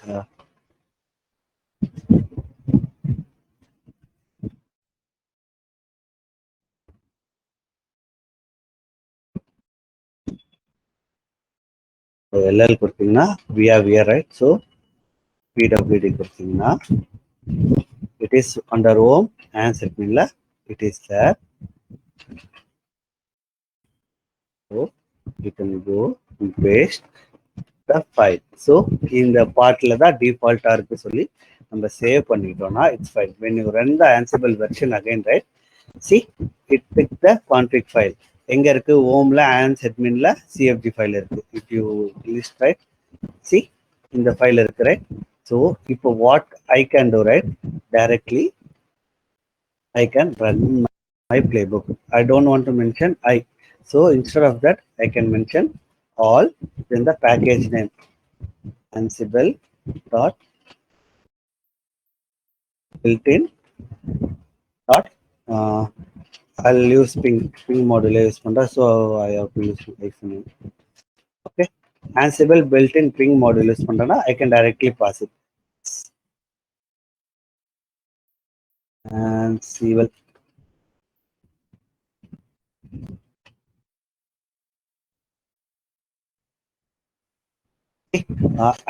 So LL கொடுத்தீங்கன்னா we have here, right? So pwd கொடுத்தீங்கன்னா it is under home and setmeanல it is there. So you can go and paste the file. So இந்த பார்ட்ல தான் டிஃபால்ட்டா இருக்கு சொல்லி நம்ம save பண்ணிட்டோம்னா it's fine. When you run the Ansible version again, right? See, it picked the config file. எங்க இருக்கு? ஹோம்ல and adminல cfg file இருக்கு. If you list, right? See, இந்த file இருக்கு, right? So இப்போ what I can do, right? Directly I can run my playbook. I don't want to mention I. So instead of that, I can mention all, then the package name ansible dot built-in dot I'll use ping module use பண்றேன், so I have to use hyphen. Okay, ansible built-in ping module use பண்றேன்னா I can directly pass it. Ansible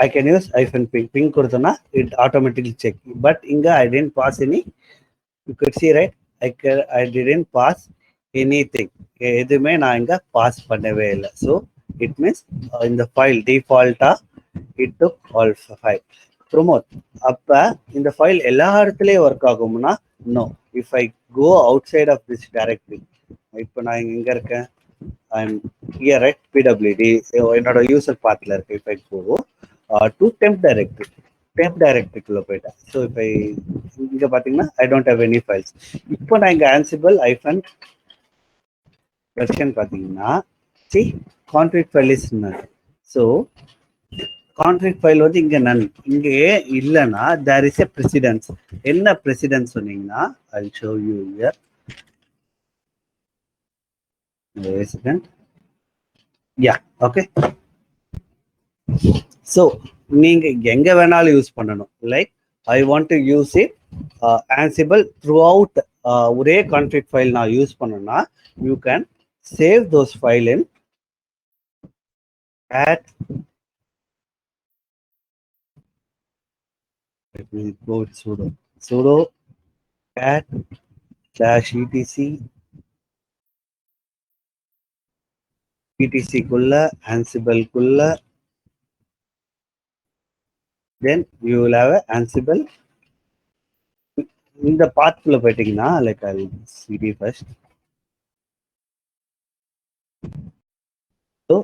I can use hyphen ping கொடுத்தோன்னா it automatically check, but இங்க I didn't pass any. You could see, right? I didn't pass anything. எதுவுமே நான் இங்க pass பண்ணவே இல்லை. So it means இந்த file டிஃபால்ட்டா it took all file Pramod. அப்ப இந்த ஃபைல் எல்லா இடத்துலயும் ஒர்க் ஆகும்னா no. If I go outside of this directory, இப்போ நான் இங்க இருக்கேன், ஐம் ஹியர், ரைட்? பிடபிள்யூடி என்னோட யூசர் பாத்ல இருக்கு. If I go to temp டைரக்டரிக்குள்ள போயிட்டேன். ஸோ இப்போ இங்க பாத்தீங்கன்னா I don't have any files. இப்போ நான் இங்க ஆன்சிபிள் ஐஃபன் வெர்ஷன் பாத்தீங்கன்னா C config file is none. So config file வந்து இங்க நன். இங்க இல்லைன்னா தேர் இஸ் எ பிரசிடென்ஸ். என்ன பிரசிடென்ஸ் சொன்னீங்கன்னா ஐ show you here. Yeah, okay. So நீங்க எங்க வேணாலும் யூஸ் பண்ணணும். Like I want to use it Ansible through out, ஒரே கான்ஃபிக் ஃபைல் நான் யூஸ் பண்ணணும்னா you can save those file in at let me go with sudo cat etc குள்ள ansible குள்ள, then you will have a ansible. இந்த பாத்குள்ள போயிட்டீங்கன்னா like I'll cd first. So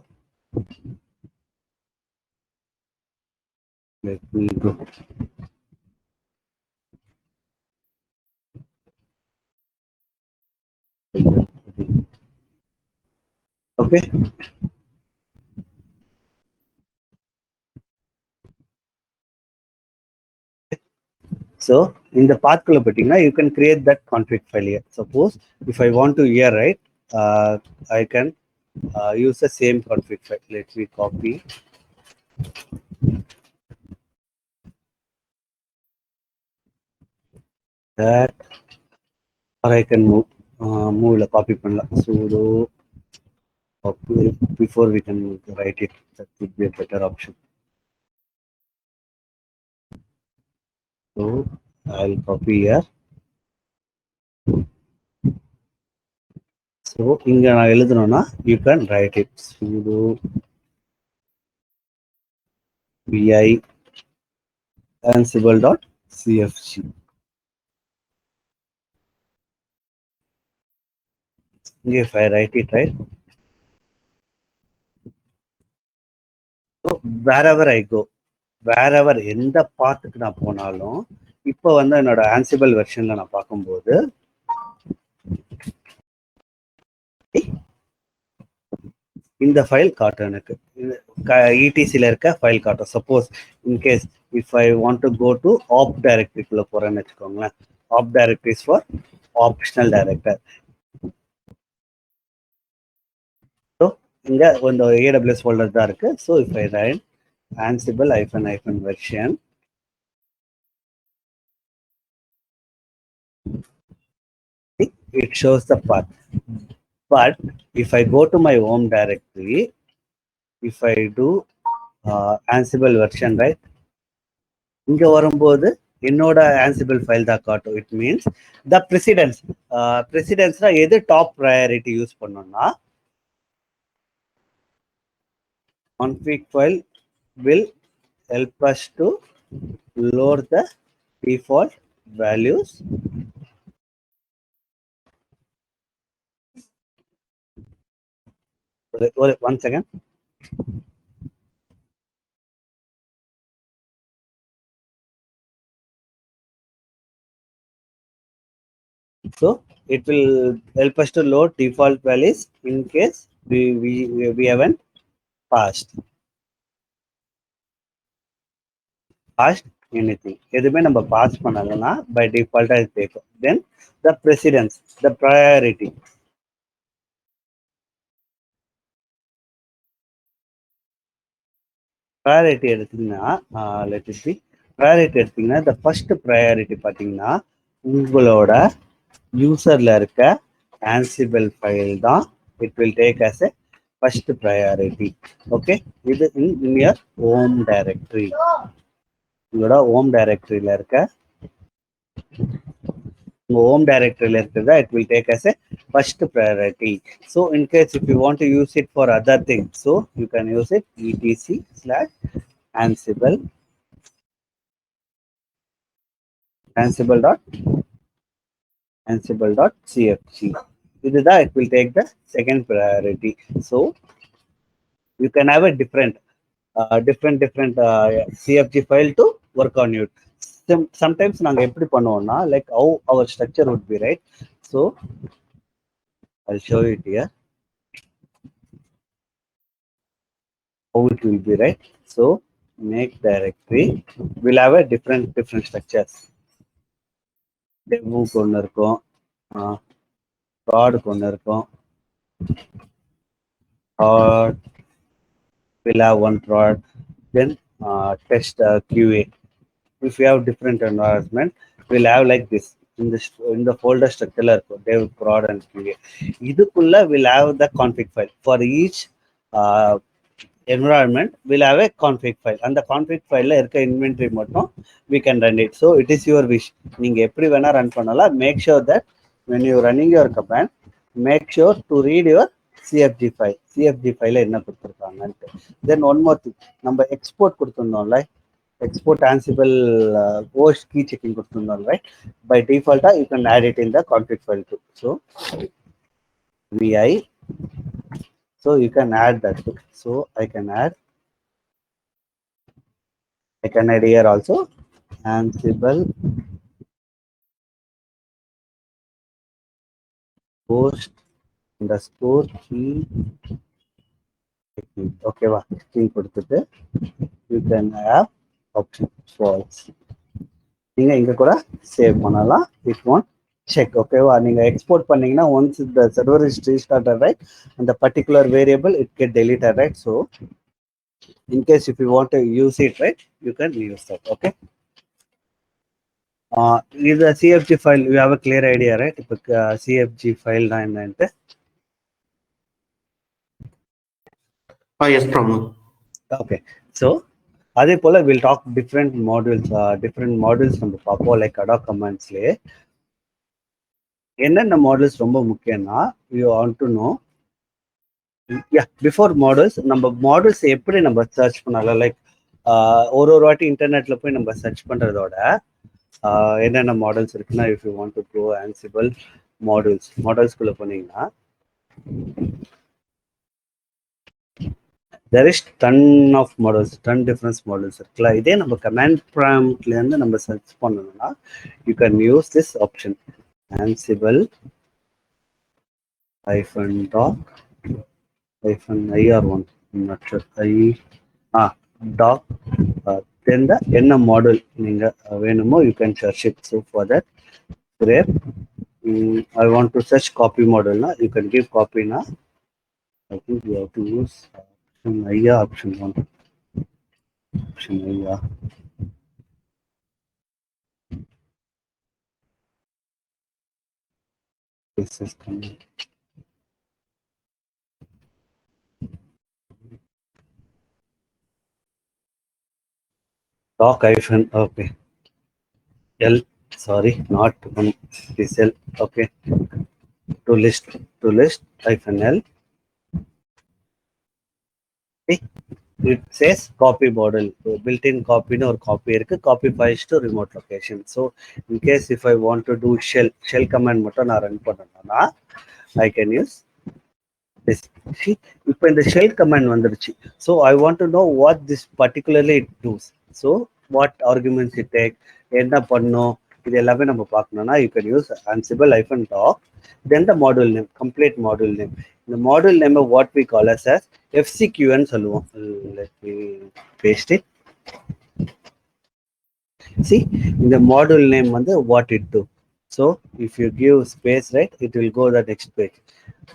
let me go. Okay, so in the path குள்ள போயிட்டீங்கன்னா you can create that config file here. Suppose if I want to here, right, I can use the same config file. Let me copy. that, or I can move the copy பண்ணலாம் sudo copy before we can write it. That would be a better option. So I'll copy here. So இங்க நான் எழுதணும்னா you can write it sudo vi ansible.cfg. If I write it right, so wherever I go, wherever எந்த பாத்துக்கு நான் போனாலும் இப்போ வந்து என்னோட ஆன்சிபிள் வெர்ஷன்ல நான் பார்க்கும்போது இந்த ஃபைல் காட்டும் எனக்கு இடிசியில் இருக்க ஃபைல் காட்டும். Suppose in case if I want to go to opt டைரக்டரிக்குள்ள போறேன்னு வச்சுக்கோங்களேன். Opt directories for optional director. So இங்க இந்த ஏடபிள்யூஎஸ் ஃபோல்டர் தான் இருக்கு. So if I write ansible -- version, it shows the path. But if I go to my home directory, if I do ansible version, right, இங்க வரும்போது என்னோட ansible file தான் காட்டும். It means the precedence. ப்ரெசிடென்ஸ்னா எது top priority use பண்ணோம்னா config file will help us to load the default values. One second. So it will help us to load default values in case we haven't passed anything. எதுவுமே நம்ம pass பண்ணலன்னா by default அது கேட்கும். Then the precedence, the priority. Priority எடுத்தீங்கன்னா let it be priority எடுத்தீங்கன்னா the first priority பார்த்தீங்கன்னா உங்களோட யூசர்ல இருக்க ansible ஃபைல் தான் it will take as a first priority. Okay, இது in your home directory. உங்களோட ஹோம் டைரக்டரியில இருக்க உங்க ஹோம் டைரக்டரியில இருக்கிறதா it will take as a first priority. So in case if you want to use it for other things, so you can use it etc/ansible ansible.cfg. இதுதான் it will take the second priority. So you can have a different cfg file to work on it. Sometimes நாங்க எப்படி பண்ணுவோம்னா like how our structure would be, right? So I'll show it here how it will be, right? So make directory will have a different structures. demo ஒன்று இருக்கும், prod ஒன்று இருக்கும், prod will have one prod, then test QA. If you have different environment, we'll have like this in the folder structure dev prod and QA. இதுக்குள்ள will have the config file for each environment. Will have a config file. அந்த config file இருக்க inventory மட்டும் we can run it. So it is your wish. நீங்க எப்படி வேணா run பண்ணலாம். Make sure that when you running your command, make sure to read your cfg file. cfg file என்ன கொடுத்திருக்காங்கன்னு. Then one more thing, நம்ம export கொடுத்திருந்தோம்ல, export ansible host key checking கொடுத்திருந்தோம், right? By default you can add it in the config file too. So vi, so you can add that too. So I can add here also ansible host underscore key checking. Okay va, key கொடுத்துட்டு you can have option false. நீங்க இங்க கூட save பண்ணலாம். it won't check. ஓகேவா, நீங்க export பண்ணீங்கன்னா once the server is restarted, right, and the particular variable it get deleted, right? So in case if you want to use it, right, you can use that. Okay, இது CFG file you have a clear idea right? இப்போ CFG ஃபைல்னா என்னன்ட்டு. Yes, Pramod. Okay, so அதே போல் will talk different modules நம்ம பார்ப்போம். Like ad hoc கமெண்ட்ஸ்லேயே என்னென்ன மாடல்ஸ் ரொம்ப முக்கியம்னா, you want to know before models. நம்ம மாடல்ஸ் எப்படி நம்ம சர்ச் பண்ணலாம்? லைக் ஒரு வாட்டி இன்டர்நெட்ல போய் நம்ம சர்ச் பண்றதோட என்னென்ன மாடல்ஸ் இருக்குன்னா, if you want to go Ansible மாடல்ஸ்குள்ள போனீங்கன்னா there is ton of models, ton different models இருக்குல்ல. இதே நம்ம கமாண்ட் ப்ராம்ப்ட்ல இருந்து நம்ம சர்ச் பண்ணணும்னா you can use this option ansible -doc -ir1 not sure doc then the என்ன மாடல் நீங்க வேணுமோ you can search it. So for that grep I want to search copy model na, you can give copy na. I think you have to use option 1. This is coming. Doc hyphen, okay. L, sorry, not one. This L, okay. To list hyphen L. Okay. It says copy model. So built-in copy or copy copy files to remote location. So in case if I want to do shell command மட்டும் நான் run பண்ணணும்னா I can use this. See, இப்போ இந்த shell command வந்துருச்சு. So I want to know what this particularly it does. So what arguments it take, என்ன பண்ணும், இது எல்லாமே நம்ம பார்க்கணும்னா you can use ansible -doc, then the module name, complete module name. இந்த module name what we call as FCQN சொல்லுவோம். Let me paste it. See, இந்த module name வந்து what it do. So if you give space, right, it will go the next page.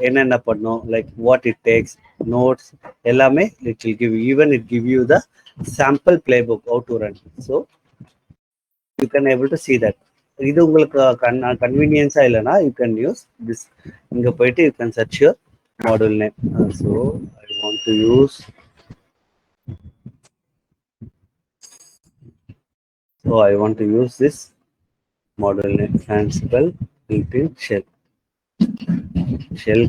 என்னென்ன பண்ணும், like what it takes, notes எல்லாமே it will give you, even it give you the sample playbook how to run. So you can able to see that. இது உங்களுக்கு கன்வீனியன்ஸா இல்லைன்னா you can use this. இங்க போயிட்டு you can search your module name. So I want to use, this module name Ansible built-in shell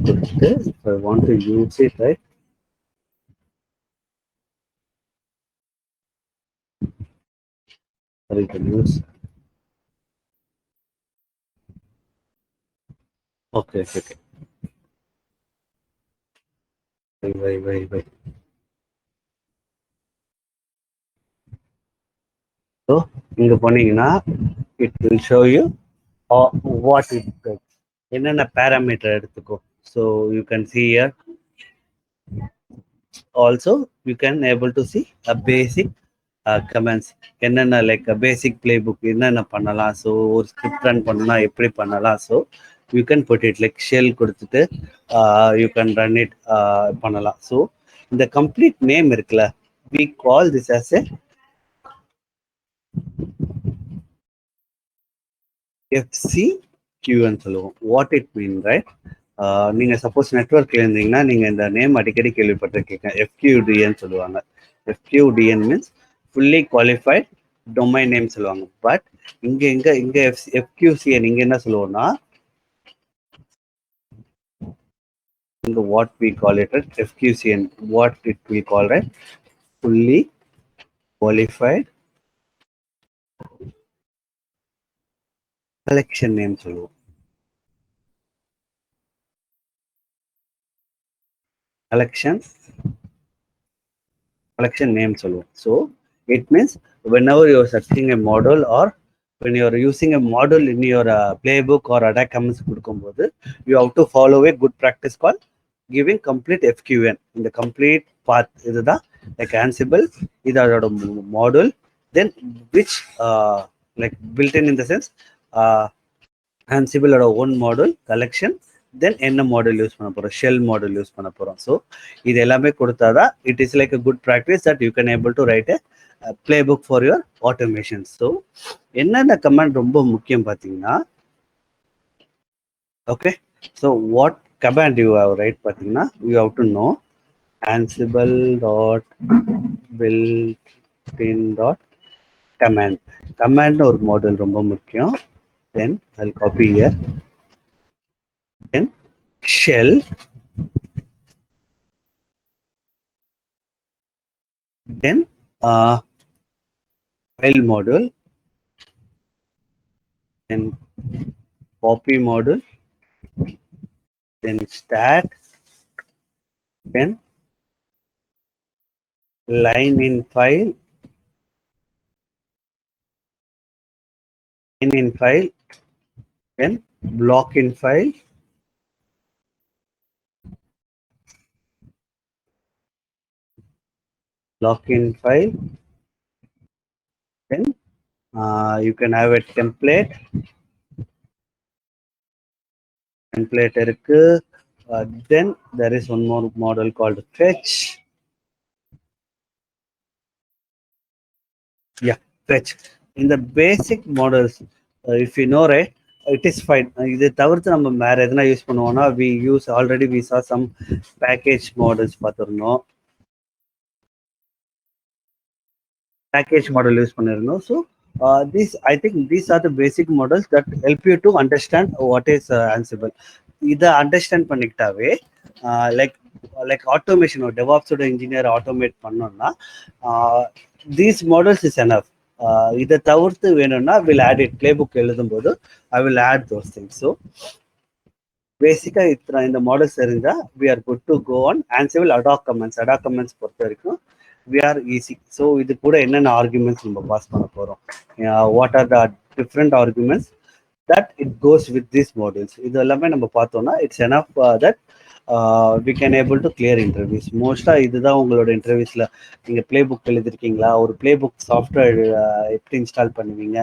கொடுத்து if I want to use it, right, or you can use okay. Why. So இங்க போனீங்கன்னா it will show you what it does, என்னென்ன parameter எடுத்துக்கோ. So you can see here also you can able to see a basic commands, என்னென்ன like basic play book என்னென்ன பண்ணலாம். So ஒரு script run பண்ணா எப்படி பண்ணலாம். So you can put it like shell கொடுத்துட்டு யூ கேன் ரன் இட் பண்ணலாம். So இந்த கம்ப்ளீட் நேம் இருக்குல்ல, we call this as a FCQன்னு சொல்லுவோம். What it mean, right? நீங்க சப்போஸ் நெட்வொர்க்ல இருந்தீங்கன்னா நீங்க இந்த நேம் அடிக்கடி கேள்விப்பட்டிருக்கீங்க. FQDN சொல்லுவாங்க. FQDN means fully qualified domain name சொல்லுவாங்க. பட் இங்க FQCN இங்க என்ன சொல்லுவோம்னா, இங்க what we call it at FQCN, what it we call it fully qualified collection name சொல்லுவோம். collection name சொல்லுவோம். So it means whenever you are searching a model or when you are using a model in your playbook or attack commands கொடுக்கும்போது you have to follow a good practice called giving complete FQN. இந்த complete path இதுதான் like Ansible, இது அதோட model, then which like built in the sense Ansible ஓட own model collection, தென் என்ன model use பண்ண போகிறோம், shell model use பண்ண போகிறோம். ஸோ இது எல்லாமே கொடுத்தாதான் it is like a good practice that you can able to write a playbook for your automation. So என்னென்ன கமாண்ட் ரொம்ப முக்கியம் பார்த்தீங்கன்னா, okay, so what command you have write பார்த்தீங்கன்னா, you have to know ansible dot built-in dot command. command ஒரு model ரொம்ப முக்கியம். then I'll copy here, then shell, then file module, then copy module, then stat, then line in file, then block in file, then you can have a template இருக்கு. Then there is one more model called fetch. Fetch. In the basic models, if you know, right, it is fine. இது தவிர்த்து நம்ம வேற எதனா use பண்ணுவோம்னா, we saw some package models பார்த்திருந்தோம். package model use பண்ணிருந்தோம். So I think these are the basic models that help you to understand what is Ansible. இதை understand பண்ணிக்கிட்டாவே லைக் ஆட்டோமேஷன் டெவாப்ஸோட இன்ஜினியர் ஆட்டோமேட் பண்ணோம்னா தீஸ் மாடல்ஸ் இஸ் எனஃப். இதை தவிர்த்து வேணும்னா will add it. Playbook எழுதும் போது I will add those things. So பேசிக்கா இந்த மாடல்ஸ் இருந்தால் we are good to go on Ansible ad hoc commands பொறுத்த வரைக்கும் we are easy. ஸோ இது கூட என்னென்ன ஆர்குமெண்ட்ஸ் நம்ம பாஸ் பண்ண போகிறோம், what are the different arguments that it goes with these models. இது எல்லாமே நம்ம பார்த்தோம்னா it's enough that we can able to clear interviews. மோஸ்டா இதுதான் உங்களோட இன்டர்வியூஸ்ல நீங்க பிளே புக் எழுதிருக்கீங்களா, ஒரு பிளே புக் சாஃப்ட்வேர் எப்படி இன்ஸ்டால் பண்ணுவீங்க,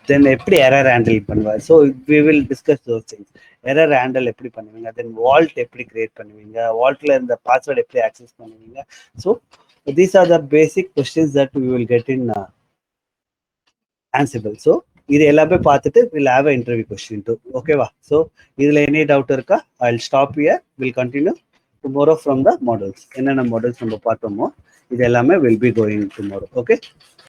தென் எப்படி எரர் ஹேண்டில் பண்ணுவார். So we will discuss those things. Error handle எப்படி பண்ணுவீங்க, தென் வால்ட் எப்படி கிரியேட் பண்ணுவீங்க, வால்ட்ல இந்த பாஸ்வேர்டு எப்படி ஆக்சஸ் பண்ணுவீங்க. So these are the basic questions that we will get in Ansible. So இது எல்லாமே பார்த்துட்டு will have a interview question too. ஓகேவா? ஸோ இதில் எனி டவுட் இருக்கா? I will stop here. Will continue tomorrow from the modules. என்னென்ன modules நம்ம பார்த்தோமோ இது எல்லாமே will be going tomorrow. Okay.